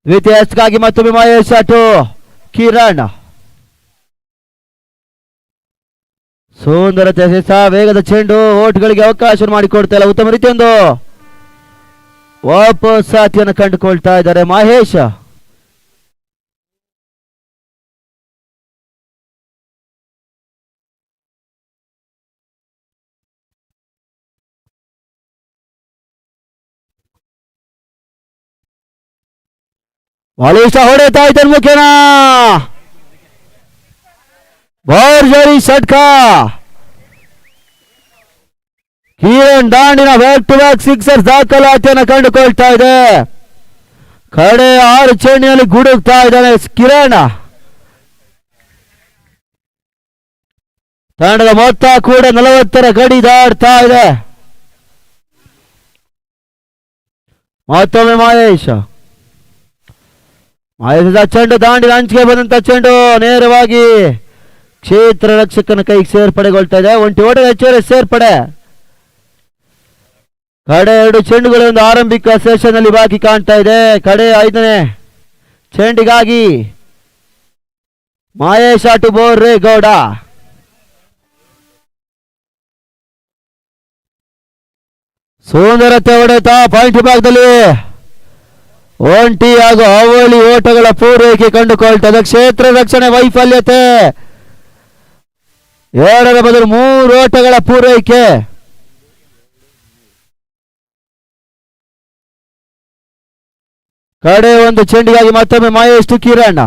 ದ್ವಿತೀಯ ಎಸ್ಗಾಗಿ ಮತ್ತೊಮ್ಮೆ ಮಹೇಶ್ ಟು ಕಿರಣ್. ಸುಂದರತೆ ವೇಗದ ಚೆಂಡು ಓಟ್ಗಳಿಗೆ ಅವಕಾಶ ಮಾಡಿಕೊಡ್ತಾ ಇಲ್ಲ. ಉತ್ತಮ ರೀತಿಯೊಂದು ವಾಪಸ್ ಸಾಥಿಯನ್ನು ಕಂಡುಕೊಳ್ತಾ ಇದ್ದಾರೆ ಮಹೇಶ್. ಬಲಿಷ್ಠ ಹೊಡೆತಾ ಇದ್ದಾನೆ ಮುಖ್ಯನ ಭರ್ಜರಿ ಷಟ್ಕ. ಕಿರಣ್ ದಾಂಡಿನ ಬ್ಯಾಕ್ ಟು ಬ್ಯಾಕ್ ಸಿಕ್ಸರ್ ದಾಖಲಾತಿಯನ್ನು ಕಂಡುಕೊಳ್ತಾ ಇದೆ. ಕಡೆ 6 ಚೆಂಡಿನಲ್ಲಿ ಗುಡುಕ್ತಾ ಇದ್ದಾನೆ ಕಿರಣ್. ತಂಡದ ಮೊತ್ತ ಕೂಡ 40ರ ಗಡಿ ದಾಡ್ತಾ ಇದೆ. ಮತ್ತೊಮ್ಮೆ ಮಹೇಶ್ ಚೆಂಡು ದಾಂಡಿನ ಅಂಚಿಗೆ ಬಂದಂತ ಚೆಂಡು ನೇರವಾಗಿ ಕ್ಷೇತ್ರ ರಕ್ಷಕನ ಕೈಗೆ ಸೇರ್ಪಡೆಗೊಳ್ತಾ ಇದೆ. ಒಂಟಿ ಓಟದ ಹೆಚ್ಚುವರಿ ಸೇರ್ಪಡೆ. ಕಡೆ 2 ಚೆಂಡುಗಳು ಒಂದು ಆರಂಭಿಕ ಸೆಷನ್ ಅಲ್ಲಿ ಬಾಕಿ ಕಾಣ್ತಾ ಇದೆ. ಕಡೆ 5ನೇ ಚೆಂಡಿಗಾಗಿ ಮಹೇಶ್ ಟು ಬೋರೇಗೌಡ. ಸುಂದರತೆ ಹೊಡೆತ ಪಾಯಿಂಟ್ ಭಾಗದಲ್ಲಿ ಒಂಟಿ ಹಾಗೂ ಅವಳಿ ಓಟಗಳ ಪೂರೈಕೆ ಕಂಡುಕೊಳ್ತದೆ. ಕ್ಷೇತ್ರ ರಕ್ಷಣೆ ವೈಫಲ್ಯತೆ. 2ರ ಬದಲು 3 ಓಟಗಳ ಪೂರೈಕೆ. ಕಡೆ 1 ಚೆಂಡಿಗಾಗಿ ಮತ್ತೊಮ್ಮೆ ಮಹೇಶ್ ಕಿರಣ್.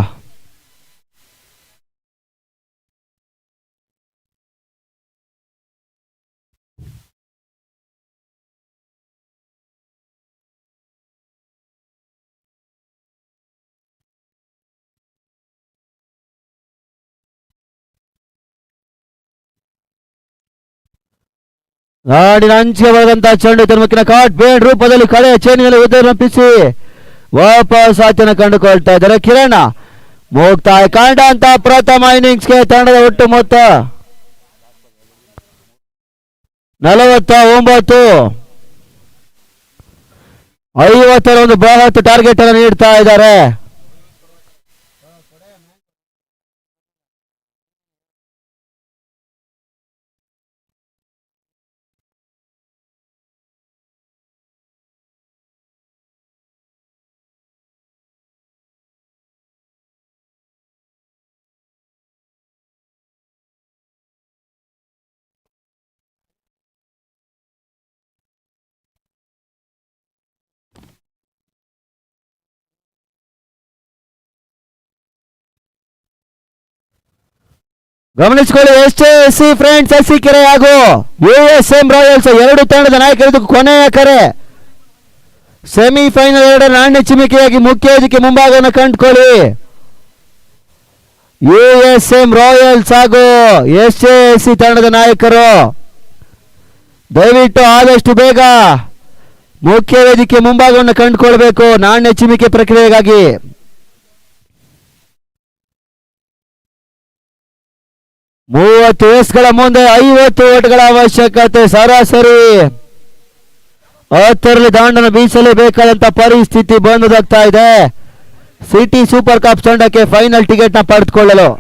ನಾಡಿನ ಅಂಚಿಗೆ ಬರೆದಂತಹ ಚೆಂಡು ತನ್ಮಕ್ಕಿನ ಕಾಟ್ ಬೇಡ್ ರೂಪದಲ್ಲಿ ಕಡೆ ಚೇನಿನಲ್ಲಿ ಉದರಂಪಿಸಿ ವಾಪಸ್ ಆಚೆನ ಕಂಡುಕೊಳ್ತಾ ಇದ್ದಾರೆ ಕಿರಣ್. ಮುಕ್ತಾಯ ಕಂಡ ಅಂತ ಪ್ರಥಮ ಇನ್ನಿಂಗ್ಸ್ಗೆ ತಂಡದ ಒಟ್ಟು ಮೊತ್ತ 49. 50ರ ಒಂದು ಬೃಹತ್ ಟಾರ್ಗೆಟ್ ಅನ್ನು ನೀಡ್ತಾ ಇದ್ದಾರೆ. ಗಮನಿಸಿಕೊಳ್ಳಿ ಎಸ್ಎಸ್ಸಿ ಫ್ರೆಂಡ್ಸ್ ಅರಸೀಕೆರೆ ಹಾಗೂ ಯುಎಸ್ಎಂ ರಾಯಲ್ಸ್ 2 ತಂಡದ ನಾಯಕರಿದ್ದು ಕೊನೆಯ ಕರೆ. ಸೆಮಿಫೈನಲ್ 2ರ ನಾಣ್ಯ ಚಿಮಿಕೆಯಾಗಿ ಮುಖ್ಯ ವೇದಿಕೆ ಮುಂಭಾಗವನ್ನು ಕಂಡುಕೊಳ್ಳಿ. ಯುಎಸ್ಎಂ ರಾಯಲ್ಸ್ ಹಾಗೂ ಎಸ್ಎಸ್ಸಿ ತಂಡದ ನಾಯಕರು ದಯವಿಟ್ಟು ಆದಷ್ಟು ಬೇಗ ಮುಖ್ಯ ವೇದಿಕೆ ಮುಂಭಾಗವನ್ನು ಕಂಡುಕೊಳ್ಬೇಕು ನಾಣ್ಯ ಚಿಮಿಕೆ ಪ್ರಕ್ರಿಯೆಗಾಗಿ. 30 ಎಸ್ಗಳ ಮುಂದೆ 50 ಓಟ್ಗಳ ಅವಶ್ಯಕತೆ. ಸರಾಸರಿ 10ರಲ್ಲಿ ದಾಂಡನ್ನು ಬೀಸಲೇಬೇಕಾದಂತ ಪರಿಸ್ಥಿತಿ ಬಂದೊದಗ್ತಾ ಇದೆ ಸಿಟಿ ಸೂಪರ್ ಕಪ್ ತಂಡಕ್ಕೆ ಫೈನಲ್ ಟಿಕೆಟ್ ನ ಪಡೆದುಕೊಳ್ಳಲು.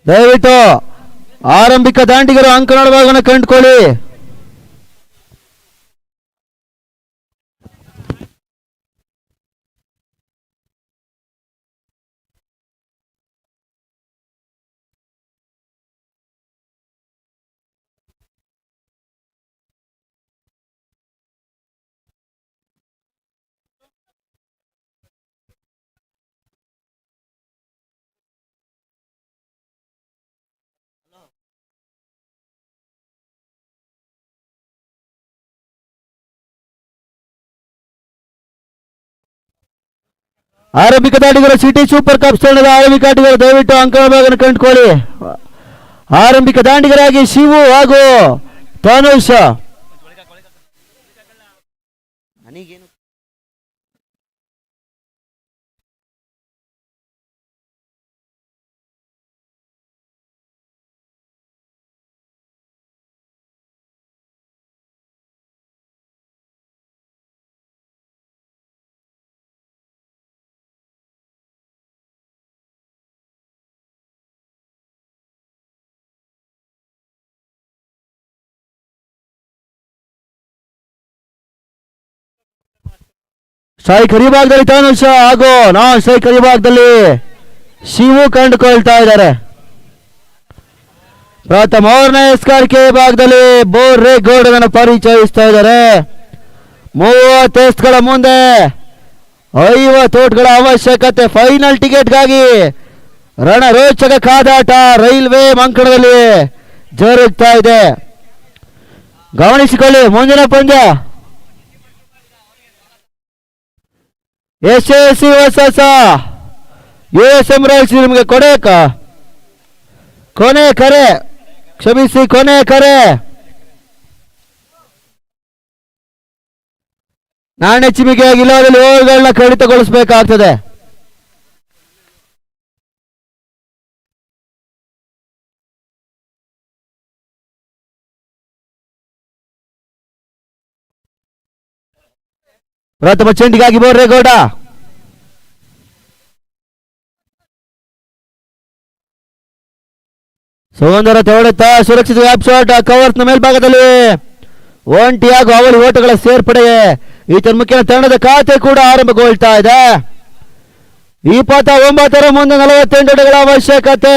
ದಯವಿಟ್ಟು ಆರಂಭಿಕ ದಾಂಡಿಗರು ಅಂಕಣ ಭಾಗವನ್ನು ಕಂಡುಕೊಳ್ಳಿ. ಆರಂಭಿಕ ದಾಂಡಿಗರ ಸಿಟಿ ಸೂಪರ್ ಕಪ್ ತಂಡದ ಆರಂಭಿಕ ಆಟಗಾರ ದಯವಿಟ್ಟು ಅಂಕಣ ಭಾಗವನ್ನು ಕಂಡುಕೊಳ್ಳಿ. ಆರಂಭಿಕ ದಾಂಡಿಗರಾಗಿ ಶಿವು ಹಾಗೂ ತನುಷ್. ಸ್ಟ್ರೈಕ್ ವಿಭಾಗದಲ್ಲಿ ತನುಷ ಹಾಗೂ ನಾನ್ ಸ್ಟ್ರೈಕ್ ವಿಭಾಗದಲ್ಲಿ ಶಿವು ಕಂಡುಕೊಳ್ತಾ ಇದ್ದಾರೆ. ಪ್ರಥಮ ಓವರ್ನ ಎಸ್ಕಾರಿಕೆ ವಿಭಾಗದಲ್ಲಿ ಬೋರೇಗೌಡರನ್ನು ಪರಿಚಯಿಸ್ತಾ ಇದ್ದಾರೆ. 30 ಎಸ್ಗಳ ಮುಂದೆ 50 ಓಟ್ಗಳ ಅವಶ್ಯಕತೆ. ಫೈನಲ್ ಟಿಕೆಟ್ಗಾಗಿ ರಣರೋಚಕ ಕಾದಾಟ ರೈಲ್ವೆ ಮಂಕಣದಲ್ಲಿ ಜರುಗ್ತಾ ಇದೆ. ಗಮನಿಸಿಕೊಳ್ಳಿ ಮುಂದಿನ ಪಂದ್ಯ SSC ವರ್ಸಸ್ USM ರಾಯ್ಸ್. ನಿಮಗೆ ಕೊನೆ ಕರೆ, ಕ್ಷಮಿಸಿ, ಕೊನೆ ಕರೆ. ನಾಣ್ಯ ಚಿಮಿಕೆಯಾಗಿ ಇಲ್ಲವಾದಲ್ಲಿ ಓವರ್ಗಳನ್ನ ಕಡಿತಗೊಳಿಸಬೇಕಾಗ್ತದೆ. ಪ್ರಥಮ ಚೆಂಡಿಗಾಗಿ ಬೋರೇಗೌಡ. ಸುಂದರತೆ ಹೊಡೆತ ಸುರಕ್ಷಿತ ವ್ಯಾಪ್ ಶಾಟ್ ಕವರ್ಸ್ನ ಮೇಲ್ಭಾಗದಲ್ಲಿ ಒಂಟಿ ಹಾಗೂ ಅವಳಿ ಓಟಗಳ ಸೇರ್ಪಡೆ ಈತನ ಮುಖ್ಯ ತಂಡದ ಖಾತೆ ಕೂಡ ಆರಂಭಗೊಳ್ತಾ ಇದೆ. 29ರ ಮುಂದೆ 48 ಓಟಗಳ ಅವಶ್ಯಕತೆ.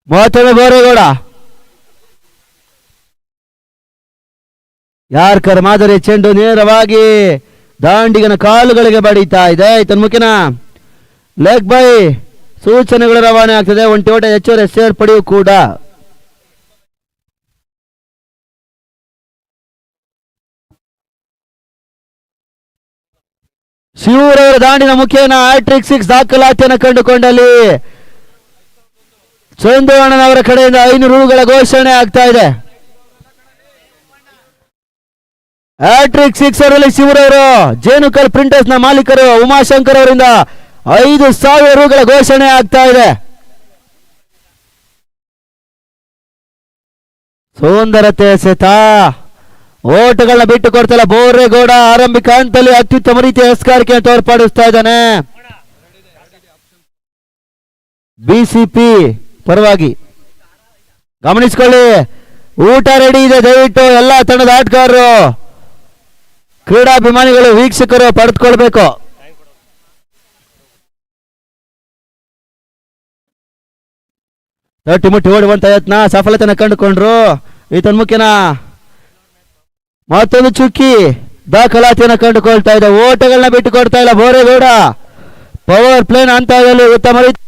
ಮತ್ತೊಮ್ಮೆ ಬೋರೇಗೌಡ ಯಾರ್ಕರ್ ಮಾದರಿ ಚೆಂಡು ನೇರವಾಗಿ ದಾಂಡಿಗನ ಕಾಲುಗಳಿಗೆ ಬಡಿತಾ ಇದೆ. ಈತನ ಮುಖಿನ ಲೆಗ್ ಬೈ ಸೂಚನೆಗಳು ರವಾನೆ ಆಗ್ತದೆ. ಒಂಟಿ ಓಟ ಹೆಚ್ಚುವರಿ ಸೇರ್ಪಡೆಯೂ ಕೂಡ. ಶಿವರವರ ದಾಂಡಿನ ಮುಖೇನ ಹ್ಯಾಟ್ರಿಕ್ 6 ದಾಖಲಾತಿಯನ್ನು ಕಂಡುಕೊಂಡಲ್ಲಿ ಚಂದವಣ್ಣನವರ ಕಡೆಯಿಂದ 500 ರೂಗಳ ಘೋಷಣೆ ಆಗ್ತಾ ಇದೆ. ಹ್ಯಾಟ್ರಿಕ್ 6 ರಲ್ಲಿ ಶಿವರವರು ಜೇನುಕಲ್ ಪ್ರಿಂಟರ್ಸ್ ನ ಮಾಲೀಕರು ಉಮಾಶಂಕರ್ ಅವರಿಂದ 5,000 ರೂಗಳ ಘೋಷಣೆ ಆಗ್ತಾ ಇದೆ. ಸುಂದರತೆ ಸೆತ ಓಟಗಳನ್ನ ಬಿಟ್ಟು ಕೊಡ್ತಲ್ಲ ಬೋರೇಗೌಡ. ಆರಂಭಿಕ ಹಂತದಲ್ಲಿ ಅತ್ಯುತ್ತಮ ರೀತಿಯ ಎಸ್ಕಾರಿಕೆಯನ್ನು ತೋರ್ಪಡಿಸ್ತಾ ಇದ್ದಾನೆ ಬಿಸಿಪಿ ಪರವಾಗಿ. ಗಮನಿಸಿಕೊಳ್ಳಿ, ಊಟ ರೆಡಿ ಇದೆ. ದಯವಿಟ್ಟು ಎಲ್ಲ ತಂಡದ ಆಟಗಾರರು, ಕ್ರೀಡಾಭಿಮಾನಿಗಳು, ವೀಕ್ಷಕರು ಪಡೆದುಕೊಳ್ಬೇಕು. ತಟ್ಟಿ ಮುಟ್ಟಿ ಓಡುವಂತ ಯತ್ನ ಸಫಲತೆಯನ್ನು ಕಂಡುಕೊಂಡ್ರು. ಈತನ ಮುಖ್ಯನ ಮತ್ತೊಂದು ಚುಕ್ಕಿ ದಾಖಲಾತಿಯನ್ನು ಕಂಡುಕೊಳ್ತಾ ಇದೆ. ಓಟಗಳನ್ನ ಬಿಟ್ಟು ಕೊಡ್ತಾ ಇಲ್ಲ ಬೋರೇಗೌಡ. ಪವರ್ ಪ್ಲೇನ್ ಹಂತದಲ್ಲಿ ಉತ್ತಮ ರೀತಿ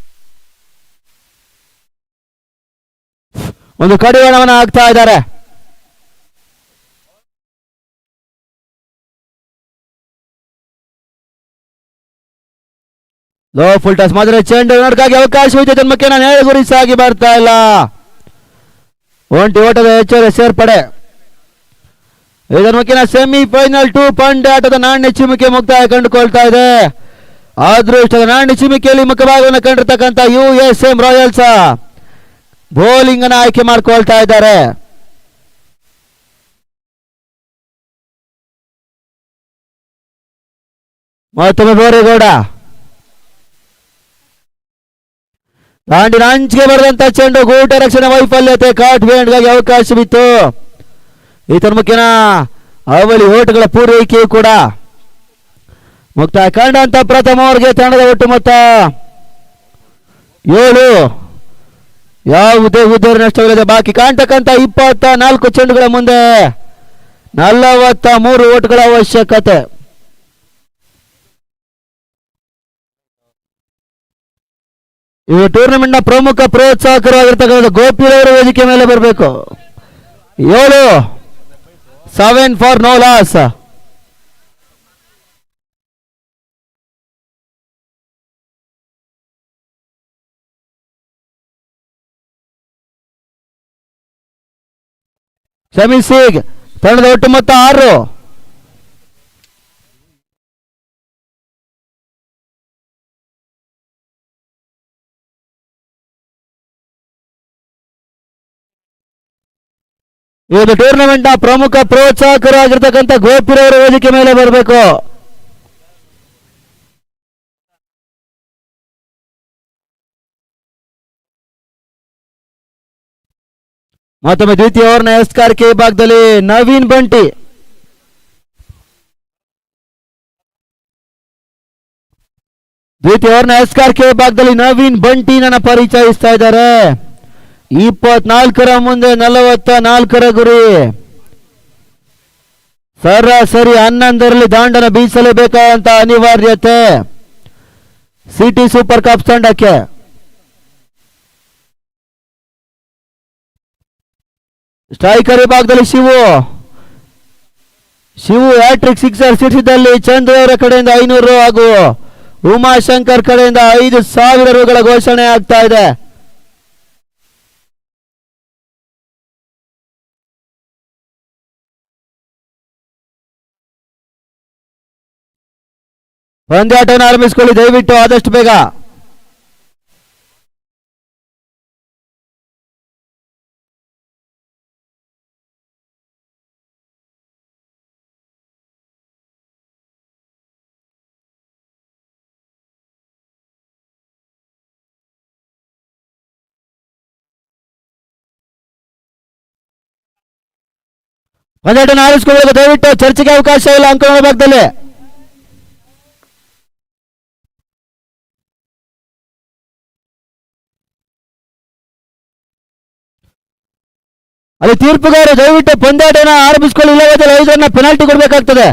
ಒಂದು ಕಡಿವಾಣವನ್ನು ಹಾಕ್ತಾ ಇದ್ದಾರೆ. ಲೋ ಫುಲ್ ಟಾಸ್ ಮಾತ್ರ ಚೆಂಡು ನೋಡ್ಕಾಗಿ ಅವಕಾಶವಿದೆ. ಜನ್ಮಕ್ಕೆ ನಾನು ಹೇಳಿ ಗುರಿ ಸಾಗಿ ಬರ್ತಾ ಇಲ್ಲ. ಒಂಟಿ ಓಟದ ಹೆಚ್ಚುವರಿ ಸೇರ್ಪಡೆ. ಇದರ ಮುಖ್ಯನ ಸೆಮಿಫೈನಲ್ 2 ಪಂದ್ಯಾಟದ ನಾಣ್ಯ ಚಿಮಿಕೆ ಮುಕ್ತಾಯ ಕಂಡುಕೊಳ್ತಾ ಇದೆ. ಅದೃಷ್ಟದ ನಾಣ್ಯ ಚಿಮಿಕೆಯಲ್ಲಿ ಮುಖಭಾಗವನ್ನು ಕಂಡಿರ್ತಕ್ಕಂಥ USM ರಾಯಲ್ಸ್ ಬೌಲಿಂಗ್ ಅನ್ನು ಆಯ್ಕೆ ಮಾಡಿಕೊಳ್ತಾ ಇದ್ದಾರೆ. ಮತ್ತೊಮ್ಮೆ ಬೋರೇಗೌಡ ದಾಂಡಿನ ಅಂಚಿಗೆ ಬರೆದಂತ ಚೆಂಡು ಗೂಟ ರಕ್ಷಣೆ ವೈಫಲ್ಯತೆ ಕಾಟ್ ಬೇಂಡ್ಗಾಗಿ ಅವಕಾಶವಿತ್ತು. ಈತನ ಮುಖ್ಯನ ಅವಳಿ ಓಟುಗಳ ಪೂರೈಕೆಯೂ ಕೂಡ ಮುಕ್ತಾಯ ಕಂಡಂತ ಪ್ರಥಮ ಓವರ್ಗೆ ತಂಡದ ಒಟ್ಟು ಮೊತ್ತ 7. ಯಾವುದೇ ಉದ್ದೇಶ ನಷ್ಟವಿಲ್ಲದೆ ಬಾಕಿ ಕಾಣ್ತಕ್ಕಂಥ 24 ಚೆಂಡುಗಳ ಮುಂದೆ 43 ಓಟುಗಳ ಅವಶ್ಯಕತೆ. ಇವು ಟೂರ್ನಮೆಂಟ್ ನ ಪ್ರಮುಖ ಪ್ರೋತ್ಸಾಹಕರಾಗಿರ್ತಕ್ಕಂಥ ಗೋಪಿರವರು ವೇದಿಕೆ ಮೇಲೆ ಬರಬೇಕು. 7 ಫಾರ್ ನೋ ಲಾಸ್. ಕ್ಷಮಿಸಿ, ತಂಡದ ಒಟ್ಟು ಮೊತ್ತ 6. ಇವತ್ತು ಟೂರ್ನಮೆಂಟ್ ನ ಪ್ರಮುಖ ಪ್ರೋತ್ಸಾಹಕರಾಗಿರ್ತಕ್ಕಂಥ ಗೋಪಿರವರು ವೇದಿಕೆ ಮೇಲೆ ಬರಬೇಕು. ಮತ್ತೊಮ್ಮೆ ದ್ವಿತೀಯ ಓವರ್ನ ಎಸ್ಕಾರ್ಕೆ ವಿಭಾಗದಲ್ಲಿ ನವೀನ್ ಬಂಟಿ. ದ್ವಿತೀಯ ಓವರ್ನ ಎಸ್ಕಾರ್ಕೆ ವಿಭಾಗದಲ್ಲಿ ನವೀನ್ ಬಂಟಿ ನನ್ನ ಪರಿಚಯಿಸ್ತಾ ಇದ್ದಾರೆ. 24 ಮುಂದೆ 44 ಗುರಿ. ಸರಾಸರಿ 11ರಲ್ಲಿ ದಾಂಡನ ಬೀಸಲೇಬೇಕಾದಂತ ಅನಿವಾರ್ಯತೆ ಸಿಟಿ ಸೂಪರ್ ಕಪ್ ತಂಡಕ್ಕೆ. ಸ್ಟ್ರೈಕರ್ ವಿಭಾಗದಲ್ಲಿ ಶಿವು ಹ್ಯಾಟ್ರಿಕ್ ಸಿಕ್ಸರ್ ಸಿಡಿಸಿದಲ್ಲಿ ಚಂದ್ರು ಅವರ ಕಡೆಯಿಂದ 500 ಹಾಗೂ ಉಮಾಶಂಕರ್ ಕಡೆಯಿಂದ 5,000 ರೂಗಳ ಘೋಷಣೆ ಆಗ್ತಾ ಇದೆ. ಪಂದ್ಯಾಟವನ್ನು ಆರಂಭಿಸಿಕೊಳ್ಳಿ ದಯವಿಟ್ಟು ಆದಷ್ಟು ಬೇಗ. ಪಂದ್ಯಾಟವನ್ನು ಆರಂಭಿಸಿಕೊಳ್ಳಬೇಕು ದಯವಿಟ್ಟು. ಚರ್ಚೆಗೆ ಅವಕಾಶ ಇಲ್ಲ ಅಂಕಗಳ ಭಾಗದಲ್ಲಿ. ಅಲ್ಲಿ ತೀರ್ಪುಗಾರರು ದಯವಿಟ್ಟು ಪಂದ್ಯಾಟನ ಆರಂಭಿಸಿಕೊಳ್ಳಿ, ಇಲ್ಲವಾದರೆ 5 ಪೆನಾಲ್ಟಿ ಕೊಡಬೇಕಾಗ್ತದೆ.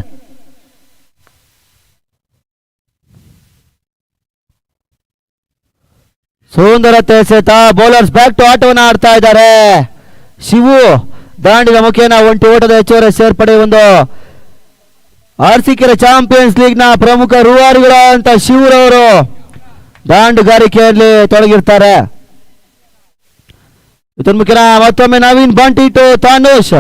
ಸುಂದರತೆ ಸಹಿತ ಬೌಲರ್ಸ್ ಬ್ಯಾಕ್ ಟು ಆಟವನ್ನು ಆಡ್ತಾ ಇದ್ದಾರೆ. ಶಿವು ದಾಂಡಿನ ಮುಖೇನ ಒಂಟಿ ಓಟದ ಹೆಚ್ಚುವರಿ ಸೇರ್ಪಡೆ. ಒಂದು ಆರ್ಸಿಕೆರೆ ಚಾಂಪಿಯನ್ಸ್ ಲೀಗ್ ನ ಪ್ರಮುಖ ರೂವಾರಿಗಳು ಅಂತ ಶಿವರವರು ದಾಂಡುಗಾರಿಕೆಯಲ್ಲಿ ತೊಡಗಿರ್ತಾರೆ. ಇದರ ಮುಖ್ಯನ ಮತ್ತೊಮ್ಮೆ ನವೀನ್ ಬಂಟಿ ಟು ತಾನೂಶ್.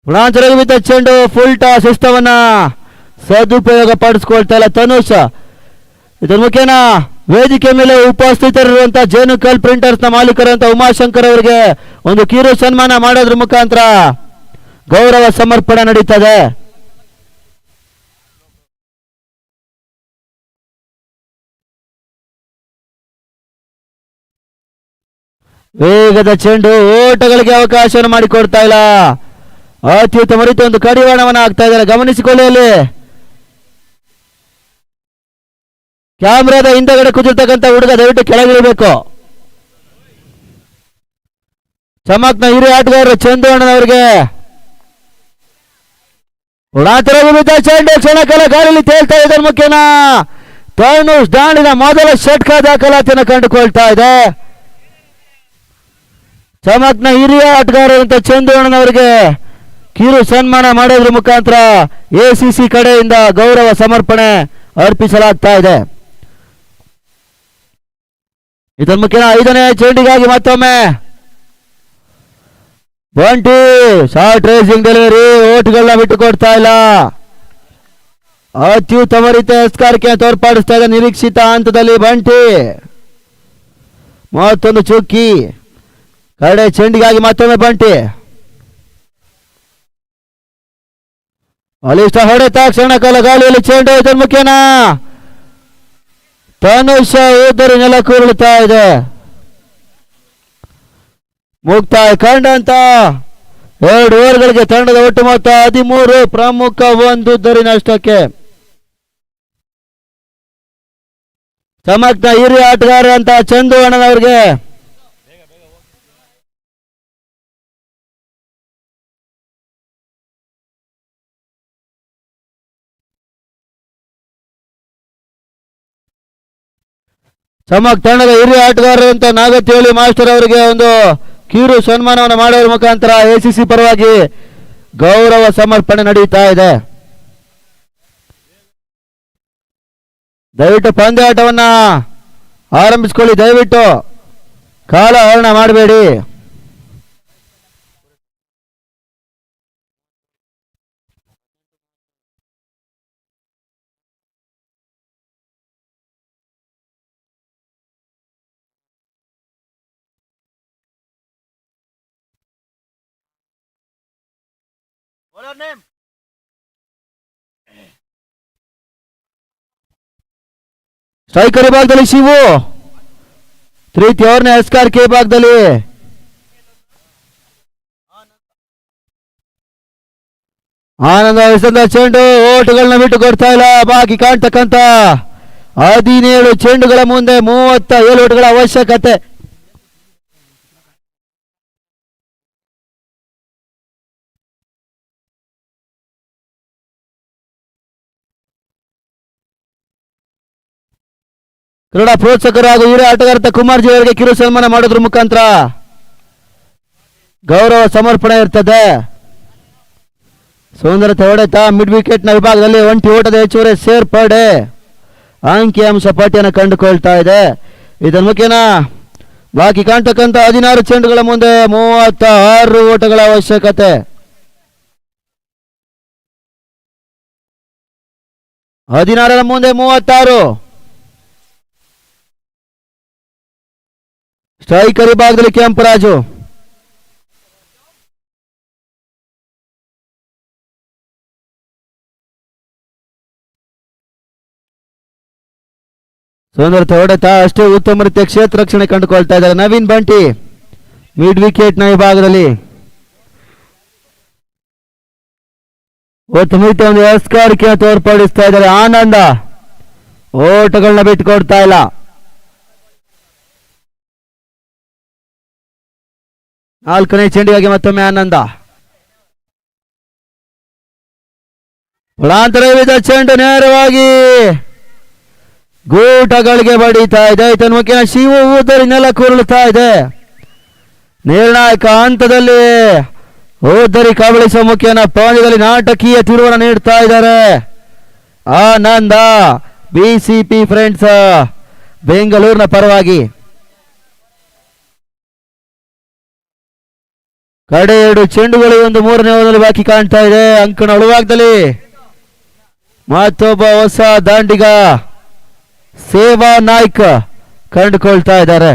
ಗುಣಾಂತರವಿದ್ದ ಚೆಂಡು ಫುಲ್ ಟಾಸ್ ಸಿಸ್ಟಮನ್ನ ಸದುಪಯೋಗ ಪಡಿಸ್ಕೊಳ್ತಾ ಇಲ್ಲ ತನುಷ್. ಇದರ ಮುಖ್ಯನ ವೇದಿಕೆ ಮೇಲೆ ಉಪಸ್ಥಿತರಿರುವಂತಹ ಜೇನುಕಲ್ ಪ್ರಿಂಟರ್ಸ್ ನ ಮಾಲೀಕರಂತ ಉಮಾಶಂಕರ್ ಅವರಿಗೆ ಒಂದು ಕಿರು ಸನ್ಮಾನ ಮಾಡೋದ್ರ ಮುಖಾಂತರ ಗೌರವ ಸಮರ್ಪಣೆ ನಡೀತದೆ. ವೇಗದ ಚೆಂಡು ಓಟಗಳಿಗೆ ಅವಕಾಶವನ್ನು ಮಾಡಿಕೊಡ್ತಾ ಇಲ್ಲ. ಅತ್ಯುತ್ತಮ ರೀತಿ ಒಂದು ಕಡಿವಾಣವನ್ನು ಆಗ್ತಾ ಇದ್ದಾರೆ, ಗಮನಿಸಿಕೊಳ್ಳಿ. ಅಲ್ಲಿ ಕ್ಯಾಮ್ರಾದ ಹಿಂದಗಡೆ ಕುದಿರ್ತಕ್ಕಂಥ ಹುಡುಗ ದಯವಿಟ್ಟು ಕೆಳಗಿಳಿಬೇಕು. ಚಮಕ್ನ ಹಿರಿಯ ಆಟಗಾರರು ಚಂದಣ್ಣನವರಿಗೆ ಚೆಂಡು ಕ್ಷಣಕಾಲ ಗಾಳಿಯಲ್ಲಿ ತೇಲ್ತಾ ಇದೆ. ಮುಖ್ಯನ ತನುಷ್ ದಾಂಡಿನ ಮೊದಲ ಷಟ್ಕ ದಾಖಲಾತಿಯನ್ನು ಕಂಡುಕೊಳ್ತಾ ಇದೆ. ಚಮಕ್ನ ಹಿರಿಯ ಆಟಗಾರರಂತ ಚಂದಣ್ಣನವರಿಗೆ ಕಿರು ಸನ್ಮಾನ ಮಾಡೋದ್ರ ಮುಖಾಂತರ ಎಸಿಸಿ ಕಡೆಯಿಂದ ಗೌರವ ಸಮರ್ಪಣೆ ಅರ್ಪಿಸಲಾಗ್ತಾ ಇದೆ. ಇದರ ಮುಖ್ಯನ 5ನೇ ಚೆಂಡಿಗಾಗಿ ಮತ್ತೊಮ್ಮೆ ಬಂಟಿ ಶಾರ್ಟ್ ರೇಸಿಂಗ್ ಡೆಲಿವರಿ, ಓಟ್ಗಳನ್ನ ಬಿಟ್ಟುಕೊಡ್ತಾ ಇಲ್ಲ. ಅತ್ಯುತ್ತಮ ರೀತಿಯ ಸ್ಕಾರ್ಕೆ ತೋರ್ಪಡಿಸ್ತಾ ಇದೆ. ನಿರೀಕ್ಷಿತ ಹಂತದಲ್ಲಿ ಬಂಟಿ ಮತ್ತೊಂದು ಚುಕ್ಕಿ ಕಡೆ ಚೆಂಡಿಗಾಗಿ ಮತ್ತೊಮ್ಮೆ ಬಂಟಿ ಅಲಿಷ್ಟ ಹೊಡೆತ ಕ್ಷಣ ಕಾಲ ಗಾಳಿಯಲ್ಲಿ ಚೆಂಡು ಮುಖ್ಯನಾ ತನುಷ ಉದ್ದರಿ ನೆಲಕ್ಕೆ ಉರುಳುತ್ತಾ ಇದೆ. ಮುಕ್ತಾಯ ಕಂಡಂತ 2 ಓವರ್ಗಳಿಗೆ ತಂಡದ ಒಟ್ಟು ಮೊತ್ತ 13 ಪ್ರಮುಖ 1 ಉದ್ದರಿ ನಷ್ಟಕ್ಕೆ. ಸಮಗ್ರ ಹಿರಿಯ ಆಟಗಾರ ಅಂತ ಚಂದು ಅಣ್ಣನವ್ರಿಗೆ ಸಮಗ್ರ ತಂಡದ ಹಿರಿಯ ಆಟಗಾರರು ಅಂತ ನಾಗತಿಹಳ್ಳಿ ಮಾಸ್ಟರ್ ಅವರಿಗೆ ಒಂದು ಕಿರು ಸನ್ಮಾನವನ್ನು ಮಾಡುವ ಮುಖಾಂತರ ಎಸಿಸಿ ಪರವಾಗಿ ಗೌರವ ಸಮರ್ಪಣೆ ನಡೆಯುತ್ತಾ ಇದೆ. ದಯವಿಟ್ಟು ಪಂದ್ಯಾಟವನ್ನ ಆರಂಭಿಸಿಕೊಳ್ಳಿ. ದಯವಿಟ್ಟು ಕಾಲ ಹರಣ ಮಾಡಬೇಡಿ. ಸ್ಟ್ರೈಕರ್ ವಿಭಾಗದಲ್ಲಿ ಶಿವು, ಪ್ರೀತಿ ಅವ್ರನ್ನ ಎಸ್ಕಾರ್ ಕೆ ಭಾಗದಲ್ಲಿ ಆನಂದ ವಿಸಂದ ಚೆಂಡು ಓಟುಗಳನ್ನ ಬಿಟ್ಟು ಕೊಡ್ತಾ ಇಲ್ಲ. ಬಾಕಿ ಕಾಣ್ತಕ್ಕಂತ 17 ಚೆಂಡುಗಳ ಮುಂದೆ 37 ಓಟುಗಳ ಅವಶ್ಯಕತೆ. ಕ್ರೀಡಾ ಪ್ರೋತ್ಸಾಹಕರು ಹಾಗೂ ಹಿರಿಯ ಆಟಗಾರ ಕುಮಾರ್ ಜಿ ಅವರಿಗೆ ಕಿರು ಸನ್ಮಾನ ಮಾಡೋದ್ರ ಮುಖಾಂತರ ಗೌರವ ಸಮರ್ಪಣೆ ಇರ್ತದೆ. ಸುಂದರತೆ ಹೊಡೆತ ಮಿಡ್ ವಿಕೆಟ್ ನ ವಿಭಾಗದಲ್ಲಿ 1 ಓಟದ ಹೆಚ್ಚುವರಿ ಸೇರ್ಪಡೆ ಅಂಕಿಅಂಶ ಪಟ್ಟಿಯನ್ನು ಕಂಡುಕೊಳ್ತಾ ಇದೆ. ಇದರ ಮುಖ್ಯನ ಬಾಕಿ ಕಾಣ್ತಕ್ಕಂಥ 16 ಚೆಂಡುಗಳ ಮುಂದೆ 36 ಓಟಗಳ ಅವಶ್ಯಕತೆ. 16 ಮುಂದೆ 36. ಸ್ಟ್ರೈಕರ್ ವಿಭಾಗದಲ್ಲಿ ಕೆಂಪರಾಜು, ಸುಂದರತೆ ಹೊಡೆತ ಅಷ್ಟೇ ಉತ್ತಮ ರೀತಿಯ ಕ್ಷೇತ್ರ ರಕ್ಷಣೆ ಕಂಡುಕೊಳ್ತಾ ಇದ್ದಾರೆ. ನವೀನ್ ಬಂಟಿ ಮಿಡ್ ವಿಕೆಟ್ ನ ವಿಭಾಗದಲ್ಲಿ ಉತ್ತಮ ರೀತಿಯ ಒಂದು ಎಸ್ಕಾರಿಕೆ ತೋರ್ಪಡಿಸ್ತಾ ಇದ್ದಾರೆ. ಆನಂದ ಓಟಗಳನ್ನ ಬಿಟ್ಟುಕೊಡ್ತಾ ಇಲ್ಲ. 4ನೇ ಚೆಂಡಿಗಾಗಿ ಮತ್ತೊಮ್ಮೆ ಆನಂದ. ಒಳಾಂತರವಿದ ಚೆಂಡು ನೇರವಾಗಿ ಗೂಟಗಳಿಗೆ ಬಡಿತಾ ಇದೆ. ಇದನ್ನು ಮುಖ್ಯ ಶಿವು ಊದರಿ ನೆಲಕ್ಕೆ ಉರುಳುತ್ತಾ ಇದೆ. ನಿರ್ಣಾಯಕ ಹಂತದಲ್ಲಿ ಊದರಿ ಕಬಳಿಸುವ ಮುಖ್ಯನ ಪಂದ್ಯದಲ್ಲಿ ನಾಟಕೀಯ ತಿರುವನ್ನು ನೀಡ್ತಾ ಇದ್ದಾರೆ ಆನಂದ. ಬಿಸಿಪಿ ಫ್ರೆಂಡ್ಸ್ ಬೆಂಗಳೂರಿನ ಪರವಾಗಿ ಕಡೆ 2 ಚೆಂಡುಗಳು ಒಂದು 3ನೇ ಓವರ್ನಲ್ಲಿ ಬಾಕಿ ಕಾಣ್ತಾ ಇದೆ. ಅಂಕಣ ಒಳಭಾಗದಲ್ಲಿ ಮತ್ತೊಬ್ಬ ಹೊಸ ದಾಂಡಿಗ ಸೇವಾ ನಾಯ್ಕ್ ಕಂಡುಕೊಳ್ತಾ ಇದ್ದಾರೆ.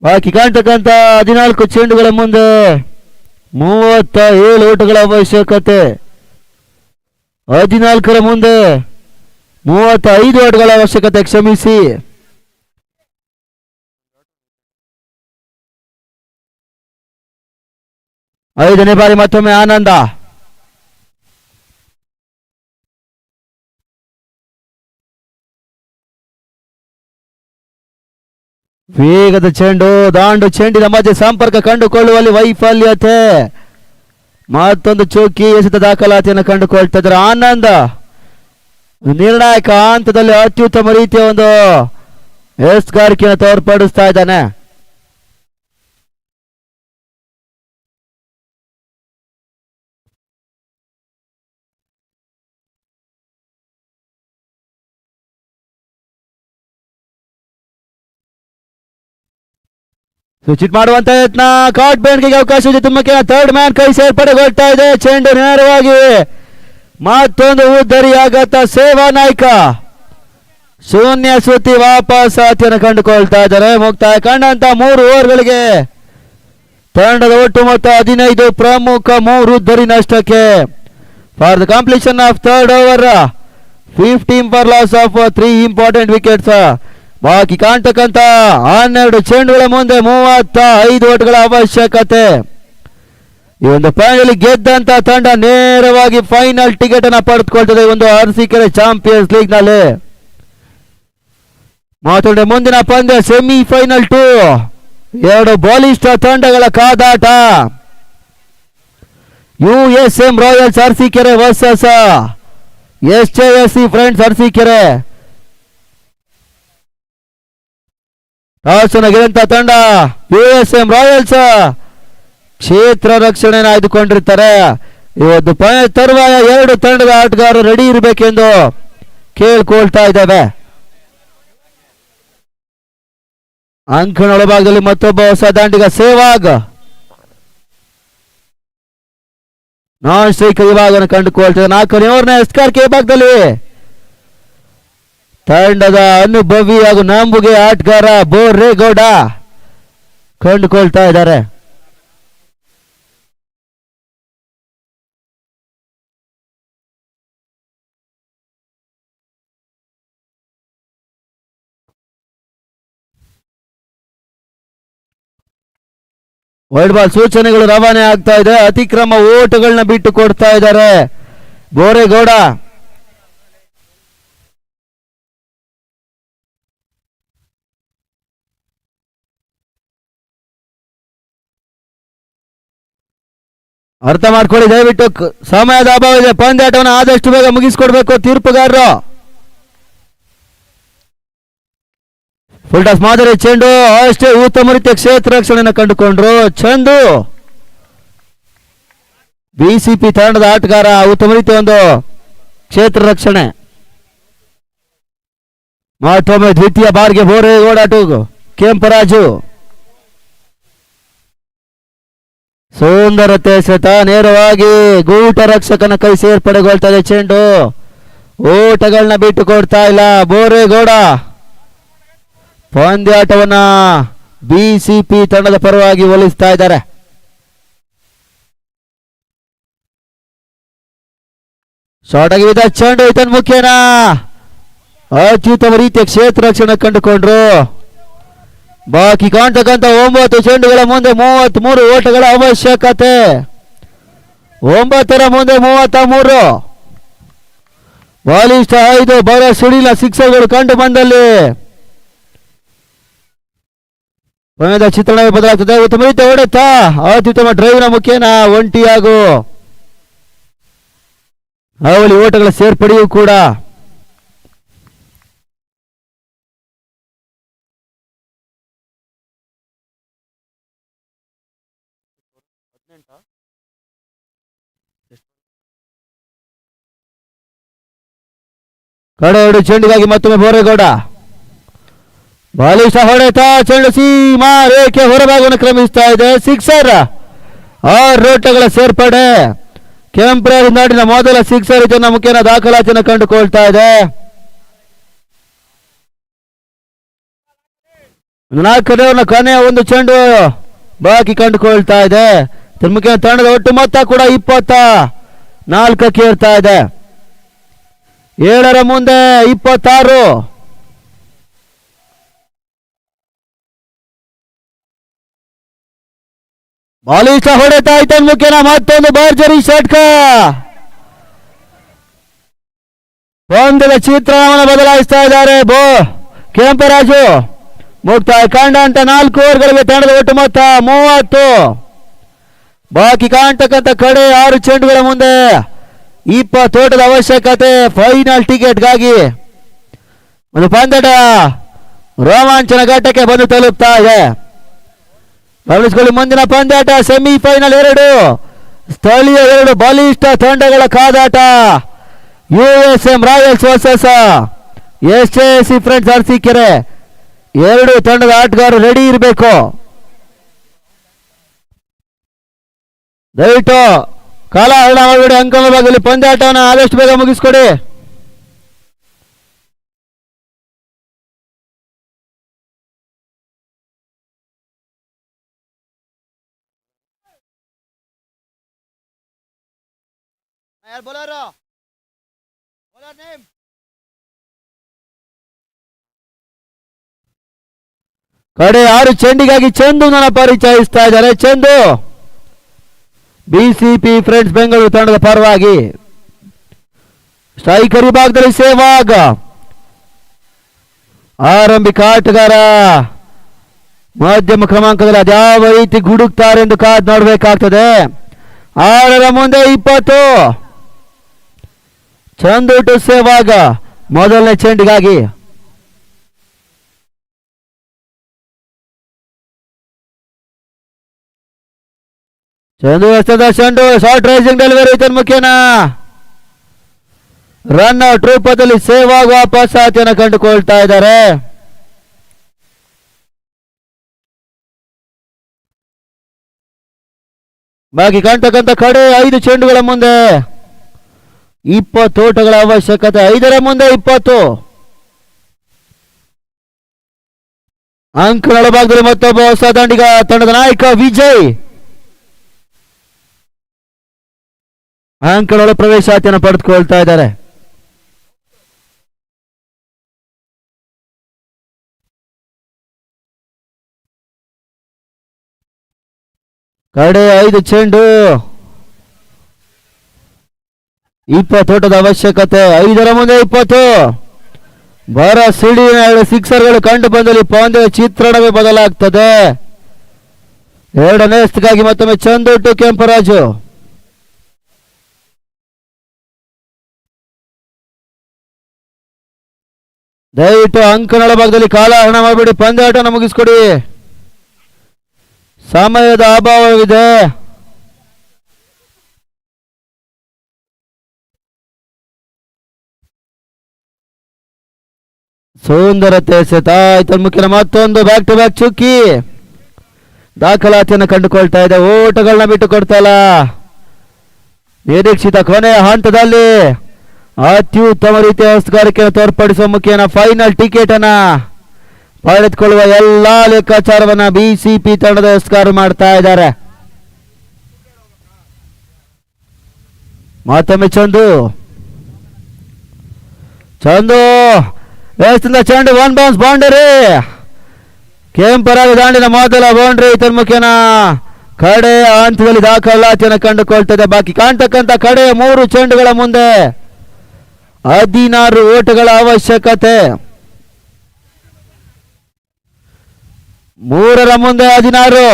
ಬಾಕಿ ಕಾಣ್ತಕ್ಕಂಥ 14 ಚೆಂಡುಗಳ ಮುಂದೆ 37 ಓಟಗಳ ಅವಶ್ಯಕತೆ. 14ರ ಮುಂದೆ 35 ಓಟಗಳ ಅವಶ್ಯಕತೆ. ಕ್ಷಮಿಸಿ. ಐದನೇ ಬಾರಿ ಮತ್ತೊಮ್ಮೆ ಆನಂದ. ವೇಗದ ಚೆಂಡು, ದಾಂಡು ಚೆಂಡಿನ ಮಧ್ಯೆ ಸಂಪರ್ಕ ಕಂಡುಕೊಳ್ಳುವಲ್ಲಿ ವೈಫಲ್ಯತೆ. ಮತ್ತೊಂದು ಚೌಕಿ ಎಸೆತ ದಾಖಲಾತಿಯನ್ನು ಕಂಡುಕೊಳ್ತಾ ಇದ್ದಾರೆ ಆನಂದ. ನಿರ್ಣಾಯಕ ಹಂತದಲ್ಲಿ ಅತ್ಯುತ್ತಮ ರೀತಿಯ ಒಂದು ಎಸ್ಗಾರಿಕೆಯನ್ನು ತೋರ್ಪಡಿಸ್ತಾ ಇದ್ದಾನೆ. ಸ್ವಿಚ್ ಮಾಡುವಂತ ಯತ್ನ, ಕಾಟ್ ಬ್ಯಾನ್ಗೆ ಅವಕಾಶ ಇದೆ ತುಂಬಕ್ಕೆ. ಥರ್ಡ್ ಮ್ಯಾನ್ ಕೈ ಸೇರ್ಪಡೆಗೊಳ್ತಾ ಇದೆ. ಚೆಂಡು ನೇರವಾಗಿ ಮತ್ತೊಂದು ಉದ್ದರಿಯಾಗತ್ತ ಸೇವಾ ನಾಯ್ಕ. ಶೂನ್ಯ ಸುತ್ತಿ ವಾಪಸ್ ಆತಿಯನ್ನು ಕಂಡುಕೊಳ್ತಾ ಇದ್ದಾರೆ. ಮುಕ್ತಾಯ ಕಂಡಂತ 3 ಓವರ್ಗಳಿಗೆ ತಂಡದ ಒಟ್ಟು ಮೊತ್ತ 15. ಪ್ರಮುಖ 3 ಉದ್ದರಿ ನಷ್ಟಕ್ಕೆ. For the completion of third over 15 for loss of 3 important wickets. ಬಾಕಿ ಕಾಣ್ತಕ್ಕಂತ 12 ಚೆಂಡುಗಳ ಮುಂದೆ 35 ಓಟ್ಗಳ ಅವಶ್ಯಕತೆ. ಈ ಒಂದು ಫೈನಲ್ ಗೆದ್ದಂತ ತಂಡ ನೇರವಾಗಿ ಫೈನಲ್ ಟಿಕೆಟ್ ಅನ್ನ ಪಡೆದುಕೊಳ್ತದೆ ಒಂದು ಅರಸೀಕೆರೆ ಚಾಂಪಿಯನ್ಸ್ ಲೀಗ್ ನಲ್ಲಿ. ಮಾತೊಂಡೆ ಮುಂದಿನ ಪಂದ್ಯ ಸೆಮಿಫೈನಲ್ 2. 2 ಬಾಲಿಷ್ಠ ತಂಡಗಳ ಕಾದಾಟ. USM royals Arasikere versus SJSC friends Arasikere. Toss ಗೆದ್ದಂತ ತಂಡ USM ರಾಯಲ್ಸ್ ಕ್ಷೇತ್ರ ರಕ್ಷಣೆಯನ್ನು ಆಯ್ದುಕೊಂಡಿರ್ತಾರೆ. ಇವತ್ತು ತರುವಾಯ 2 ತಂಡದ ಆಟಗಾರರು ರೆಡಿ ಇರಬೇಕೆಂದು ಕೇಳ್ಕೊಳ್ತಾ ಇದ್ದೇವೆ. ಅಂಕಣ ಒಳಭಾಗದಲ್ಲಿ ಮತ್ತೊಬ್ಬ ಹೊಸ ದಾಂಡಿಗ ಸೇವಾಗ್ ನಾನ್ ಸ್ಟ್ರೈಕರ್ ವಿಭಾಗವನ್ನು ಕಂಡುಕೊಳ್ತದೆ. 4ನೇ ಓವರ್ನ SKRK ಭಾಗದಲ್ಲಿ ತಂಡದ ಅನುಭವಿ ಹಾಗೂ ನಂಬುಗೆ ಆಟಗಾರ ಬೋರೇಗೌಡ ಕಂಡುಕೊಳ್ತಾ ಇದ್ದಾರೆ. ವೈಡ್ ಬಾಲ್ ಸೂಚನೆಗಳು ರವಾನೆ ಆಗ್ತಾ ಇದೆ. ಅತಿಕ್ರಮ ಓಟಗಳನ್ನ ಬಿಟ್ಟು ಕೊಡ್ತಾ ಇದ್ದಾರೆ ಬೋರೇಗೌಡ. ಅರ್ಥ ಮಾಡ್ಕೊಳ್ಳಿ ದಯವಿಟ್ಟು, ಸಮಯದ ಅಭಾವ ಇದೆ. ಪಂದ್ಯಾಟವನ್ನು ಆದಷ್ಟು ಬೇಗ ಮುಗಿಸ್ಕೊಡ್ಬೇಕು ತೀರ್ಪುಗಾರರು. ಫುಲ್ ಟಾಸ್ ಮಾದರಿ ಚೆಂಡು ಅಷ್ಟೇ ಉತ್ತಮ ರೀತಿಯ ಕ್ಷೇತ್ರ ರಕ್ಷಣೆಯನ್ನು ಕಂಡುಕೊಂಡ್ರು ಚಂದು. BCP ತಂಡದ ಆಟಗಾರ ಉತ್ತಮ ರೀತಿಯ ಒಂದು ಕ್ಷೇತ್ರ ರಕ್ಷಣೆ. ಮತ್ತೊಮ್ಮೆ ದ್ವಿತೀಯ ಬಾರ್ಗೆ ಬೋರೇಗೌಡ ಟು ಕೆಂಪರಾಜು. ಸುಂದರತೆ ಸೆತ ನೇರವಾಗಿ ಗೂಟ ರಕ್ಷಕನ ಕೈ ಸೇರ್ಪಡೆಗೊಳ್ತದೆ. ಚೆಂಡು ಓಟಗಳನ್ನ ಬಿಟ್ಟು ಕೊಡ್ತಾ ಇಲ್ಲ ಬೋರೇಗೌಡ. ಪಂದ್ಯಾಟವನ್ನ BCP ತಂಡದ ಪರವಾಗಿ ಒಲಿಸ್ತಾ ಇದ್ದಾರೆ. ಶಾರ್ಟ್ ಆಗಿ ಬಿದ್ದ ಚೆಂಡು ಮುಖೇನ ಅತ್ಯುತ್ತಮ ರೀತಿಯ ಕ್ಷೇತ್ರ ರಕ್ಷಣೆ ಕಂಡುಕೊಂಡ್ರು. ಬಾಕಿ ಕಾಣ್ತಕ್ಕಂಥ 9 ಚೆಂಡುಗಳ ಮುಂದೆ 33 ಓಟಗಳ ಅವಶ್ಯಕತೆ. 9ರ ಮುಂದೆ 33. ಬಾಲಿಷ್ಠ 5 ಬರ ಸುಡಿಲ ಸಿಕ್ಸರ್ಗಳು ಕಂಡು ಬಂದಲ್ಲಿ ಪಂದ್ಯದ ಚಿತ್ರಣ ಬದಲಾಗ್ತದೆ. ಉತ್ತಮ ರೀತಿಯ ಹೊಡೆತ ಅತ್ಯುತ್ತಮ ಡ್ರೈವ್ನ ಮುಖೇನ ಒಂಟಿ ಹಾಗೂ ಅವಳಿ ಓಟಗಳ ಸೇರ್ಪಡೆಯೂ ಕೂಡ. ಕಡೆ 2 ಚೆಂಡಿಗಾಗಿ ಮತ್ತೊಮ್ಮೆ ಬೋರೇಗೌಡ. ಬಾಲಿಷ್ಠ ಹೊಡೆತ ಚೆಂಡು ಸೀಮಾ ರೇಖೆ ಹೊರಭಾಗವನ್ನು ಕ್ರಮಿಸ್ತಾ ಇದೆ. ಸಿಕ್ಸರ್ 6 ಓಟಗಳ ಸೇರ್ಪಡೆ. ಕೆಂಪರಾಜ್ ನಾಡಿನ ಮೊದಲ ಸಿಕ್ಸರ್ ಇದನ್ನ ಮುಖೇನ ದಾಖಲಾತಿಯನ್ನು ಕಂಡುಕೊಳ್ತಾ ಇದೆ. 4ನೇ ಓವರ್ನ ಕೊನೆಯ ಒಂದು ಚೆಂಡು ಬಾಕಿ ಕಂಡುಕೊಳ್ತಾ ಇದೆ. ಮುಖೇನ ತಂಡದ ಒಟ್ಟು ಮೊತ್ತ ಕೂಡ 24ಕ್ಕೆ ಏರ್ತಾ ಇದೆ. 7ರ ಮುಂದೆ 26. ಬಾಲಿಷ್ಠ ಹೊಡೆತ ಮುಖೇನ ಮತ್ತೊಂದು ಭರ್ಜರಿ ಷಟ್ಕ. ಪಂದ್ಯದ ಚಿತ್ರಣವನ್ನು ಬದಲಾಯಿಸ್ತಾ ಇದ್ದಾರೆ ಕೆಂಪರಾಜು. ಮುಕ್ತಾಯ ಕಂಡಂತ 4 ಓವರ್ಗಳಿಗೆ ತಂಡದ ಒಟ್ಟು ಮೊತ್ತ 30. ಬಾಕಿ ಕಾಣ್ತಕ್ಕಂಥ ಕಡೆ 6 ಚೆಂಡುಗಳ ಮುಂದೆ 20 ಓಟದ ಅವಶ್ಯಕತೆ ಫೈನಲ್ ಟಿಕೆಟ್ಗಾಗಿ. ಒಂದು ಪಂದ್ಯದ ರೋಮಾಂಚನ ಘಟ್ಟಕ್ಕೆ ಬಂದು ತಲುಪ್ತಾ ಇದೆ. ಗಮನಿಸಿಕೊಳ್ಳಿ, ಮುಂದಿನ ಪಂದ್ಯಾಟ ಸೆಮಿಫೈನಲ್ 2 ಸ್ಥಳೀಯ 2 ಬಲಿಷ್ಠ ತಂಡಗಳ ಕಾದಾಟ. USM Royals versus SJSC friends Arsikere. 2 ತಂಡದ ಆಟಗಾರರು ರೆಡಿ ಇರಬೇಕು. ದಯವಿಟ್ಟು ಕಾಲ ಹರಣ ಮಾಡಬೇಡಿ. ಅಂಕಣ ಭಾಗದಲ್ಲಿ ಪಂದ್ಯಾಟವನ್ನು ಆದಷ್ಟು ಬೇಗ ಮುಗಿಸ್ಕೊಡಿ. ಕಡೆ 6 ಚೆಂಡಿಗಾಗಿ ಚಂದು ನನ್ನ ಪರಿಚಯಿಸ್ತಾ ಇದ್ದಾರೆ. ಚಂದು ಬಿಸಿಪಿ ಫ್ರೆಂಡ್ಸ್ ಬೆಂಗಳೂರು ತಂಡದ ಪರವಾಗಿ. ಸ್ಟ್ರೈಕರ್ ವಿಭಾಗದಲ್ಲಿ ಸೇವಾಗ್ ಆರಂಭಿಕ ಆಟಗಾರ. ಮಧ್ಯಮ ಕ್ರಮಾಂಕದಲ್ಲಿ ಅದ್ಯಾವ ರೀತಿ ಗುಡುಕ್ತಾರೆ ಎಂದು ಕಾದ್ ನೋಡಬೇಕಾಗ್ತದೆ. 6ರ ಮುಂದೆ 20. ಚಂದು ಟು ಸೇವಾಗ್ ಮೊದಲನೇ ಚೆಂಡಿಗಾಗಿ. ಚಂದು ಎಸ್ತದ ಚೆಂಡು, ಶಾರ್ಟ್ ರೈಸಿಂಗ್ ಡೆಲಿವರಿ ಮುಖ್ಯನ ರನ್ ಔಟ್ ರೂಪದಲ್ಲಿ ಸೇವಾಗ್ ವಾಪಸ್ ಆತಿಯನ್ನು ಕಂಡುಕೊಳ್ತಾ ಇದ್ದಾರೆ. ಬಾಕಿ ಕಾಣ್ತಕ್ಕಂಥ ಕಡೆ 5 ಚೆಂಡುಗಳ ಮುಂದೆ 20 ಓಟಗಳ ಅವಶ್ಯಕತೆ. 5ರ ಮುಂದೆ 20. ಅಂಕಗಳ ಭಾಗದಲ್ಲಿ ಮತ್ತೊಬ್ಬ ಹೊಸ ದಂಡಿಗ ತಂಡದ ನಾಯಕ ವಿಜಯ್ ಅಂಕಗಳ ಪ್ರವೇಶಾತಿಯನ್ನು ಪಡೆದುಕೊಳ್ತಾ ಇದ್ದಾರೆ. ಕಡೆ 5 ಚೆಂಡು 20 ಓಟದ ಅವಶ್ಯಕತೆ. 5ರ ಮುಂದೆ 20. ಬರ ಸಿಡಿನ 2 ಸಿಕ್ಸರ್ಗಳು ಕಂಡು ಬಂದಲ್ಲಿ ಪಂದ್ಯದ ಚಿತ್ರಣವೇ ಬದಲಾಗ್ತದೆ. 2ನೇ ಎಸ್ತಿಗಾಗಿ ಮತ್ತೊಮ್ಮೆ ಚಂದು ಟು ಕೆಂಪರಾಜು. ದಯವಿಟ್ಟು ಅಂಕಗಳ ಭಾಗದಲ್ಲಿ ಕಾಲ ಹರಣ ಮಾಡಬೇಡಿ. ಪಂದ್ಯಾಟನ ಮುಗಿಸ್ಕೊಡಿ. ಸಮಯದ ಅಭಾವವಿದೆ. ಸುಂದರತೆ ಸೆತಾಯ್ತು ಮುಖ್ಯನ ಮತ್ತೊಂದು ಬ್ಯಾಕ್ ಟು ಬ್ಯಾಕ್ ಚುಕ್ಕಿ ದಾಖಲಾತಿಯನ್ನು ಕಂಡುಕೊಳ್ತಾ ಇದೆ. ಓಟಗಳನ್ನ ಬಿಟ್ಟು ಕೊಡ್ತಾ ಇಲ್ಲ. ನಿರೀಕ್ಷಿತ ಕೊನೆಯ ಹಂತದಲ್ಲಿ ಅತ್ಯುತ್ತಮ ರೀತಿಯ ಹೊಸಗಾರಿಕೆಯನ್ನು ತೋರ್ಪಡಿಸುವ ಮುಖೇನ ಫೈನಲ್ ಟಿಕೆಟ್ ಅನ್ನ ಪಡೆದುಕೊಳ್ಳುವ ಎಲ್ಲಾ ಲೆಕ್ಕಾಚಾರವನ್ನ ಬಿಸಿಪಿ ತಂಡದ ಹೊಸಗಾರ ಮಾಡ್ತಾ ಇದ್ದಾರೆ. ಮತ್ತೊಮ್ಮೆ ಚಂದು ವ್ಯವಸ್ಥೆಯಿಂದ ಚೆಂಡು 1 ಬೌನ್ಸ್ ಬೌಂಡರಿ. ಕೆಂಪರಾಗ ದಾಂಡಿನ ಮೊದಲ ಬೌಂಡ್ರಿ ಮುಖೇನ ಕಡೆ ಹಂತದಲ್ಲಿ ದಾಖಲಾತಿಯನ್ನು ಕಂಡುಕೊಳ್ತದೆ. ಬಾಕಿ ಕಾಣ್ತಕ್ಕಂಥ ಕಡೆ 3 ಚೆಂಡುಗಳ ಮುಂದೆ 16 ಓಟಗಳ ಅವಶ್ಯಕತೆ. 3ರ ಮುಂದೆ 16.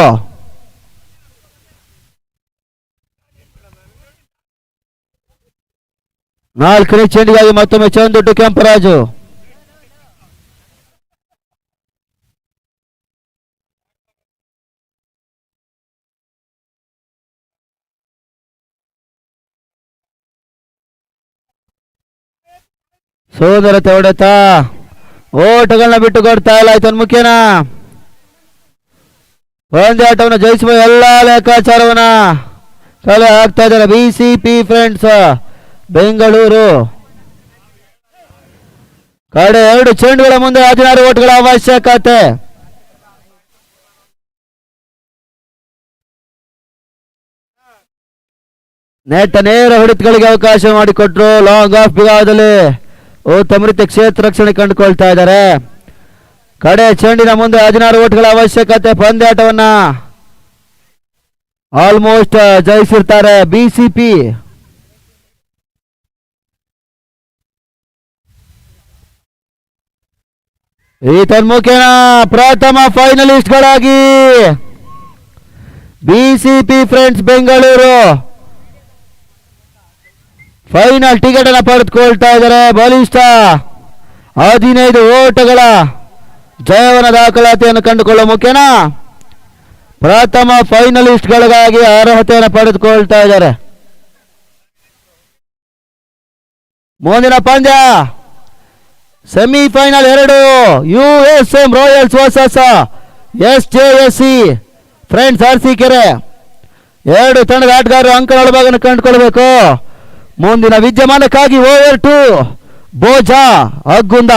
ನಾಲ್ಕನೇ ಚೆಂಡಿಗಾಗಿ ಮತ್ತೊಮ್ಮೆ ಚಂದು ಟು ಕೆಂಪರಾಜು. ಸೋದರತೆ ಹೊಡೆತ ಓಟಗಳನ್ನ ಬಿಟ್ಟು ಕೊಡ್ತಾ ಇಲ್ಲ. ಆಯ್ತು ಮುಖ್ಯನ ಪಂದ್ಯಾಟವನ್ನು ಜಯಿಸುವ ಎಲ್ಲಾ ಲೆಕ್ಕಾಚಾರವನ್ನ ಕಲೆ ಹಾಕ್ತಾ ಇದ್ದಾರೆ ಬಿಸಿಪಿ ಫ್ರೆಂಡ್ಸ್ ಬೆಂಗಳೂರು. ಕಡೆ 2 ಚೆಂಡುಗಳ ಮುಂದೆ 16 ಓಟಗಳ ಅವಶ್ಯಕತೆ. ನೆಟ್ಟ ನೇರ ಹೊಡೆತಗಳಿಗೆ ಅವಕಾಶ ಮಾಡಿಕೊಟ್ರು. ಲಾಂಗ್ ಆಫ್ ವಿಭಾಗದಲ್ಲಿ ಉತ್ತಮ ರೀತಿಯ ಕ್ಷೇತ್ರ ರಕ್ಷಣೆ ಕಂಡುಕೊಳ್ತಾ ಇದ್ದಾರೆ. ಕಡೆ ಚೆಂಡಿನ ಮುಂದೆ 16 ಓಟ್ಗಳ ಅವಶ್ಯಕತೆ. ಪಂದ್ಯಾಟವನ್ನ ಆಲ್ಮೋಸ್ಟ್ ಜಯಿಸಿರ್ತಾರೆ ಬಿಸಿಪಿ. ಈ ತನ್ಮುಖೇನ ಪ್ರಥಮ ಫೈನಲಿಸ್ಟ್ಗಳಾಗಿ BCP friends Bengaluru final ticket ಅನ್ನು ಪಡೆದುಕೊಳ್ತಾ ಇದ್ದಾರೆ. ಬಲಿಷ್ಠ 15 ಓಟಗಳ ಜಯವನ ದಾಖಲಾತಿಯನ್ನು ಕಂಡುಕೊಳ್ಳುವ ಮುಖೇನ ಪ್ರಥಮ ಫೈನಲಿಸ್ಟ್ಗಳಿಗಾಗಿ ಅರ್ಹತೆಯನ್ನು ಪಡೆದುಕೊಳ್ತಾ ಇದ್ದಾರೆ. ಮುಂದಿನ ಪಂದ್ಯ semifinal 2 USM Royals versus SJSC friends Arsikere. ಎರಡು ತಂಡದ ಆಟಗಾರರು ಅಂಕಗಳ ಭಾಗವನ್ನು ಕಂಡುಕೊಳ್ಬೇಕು. ಮುಂದಿನ ವಿದ್ಯಮಾನಕ್ಕಾಗಿ ಓವರ್ ಟು ಬೋಜಾ ಅಗ್ಗುಂದ.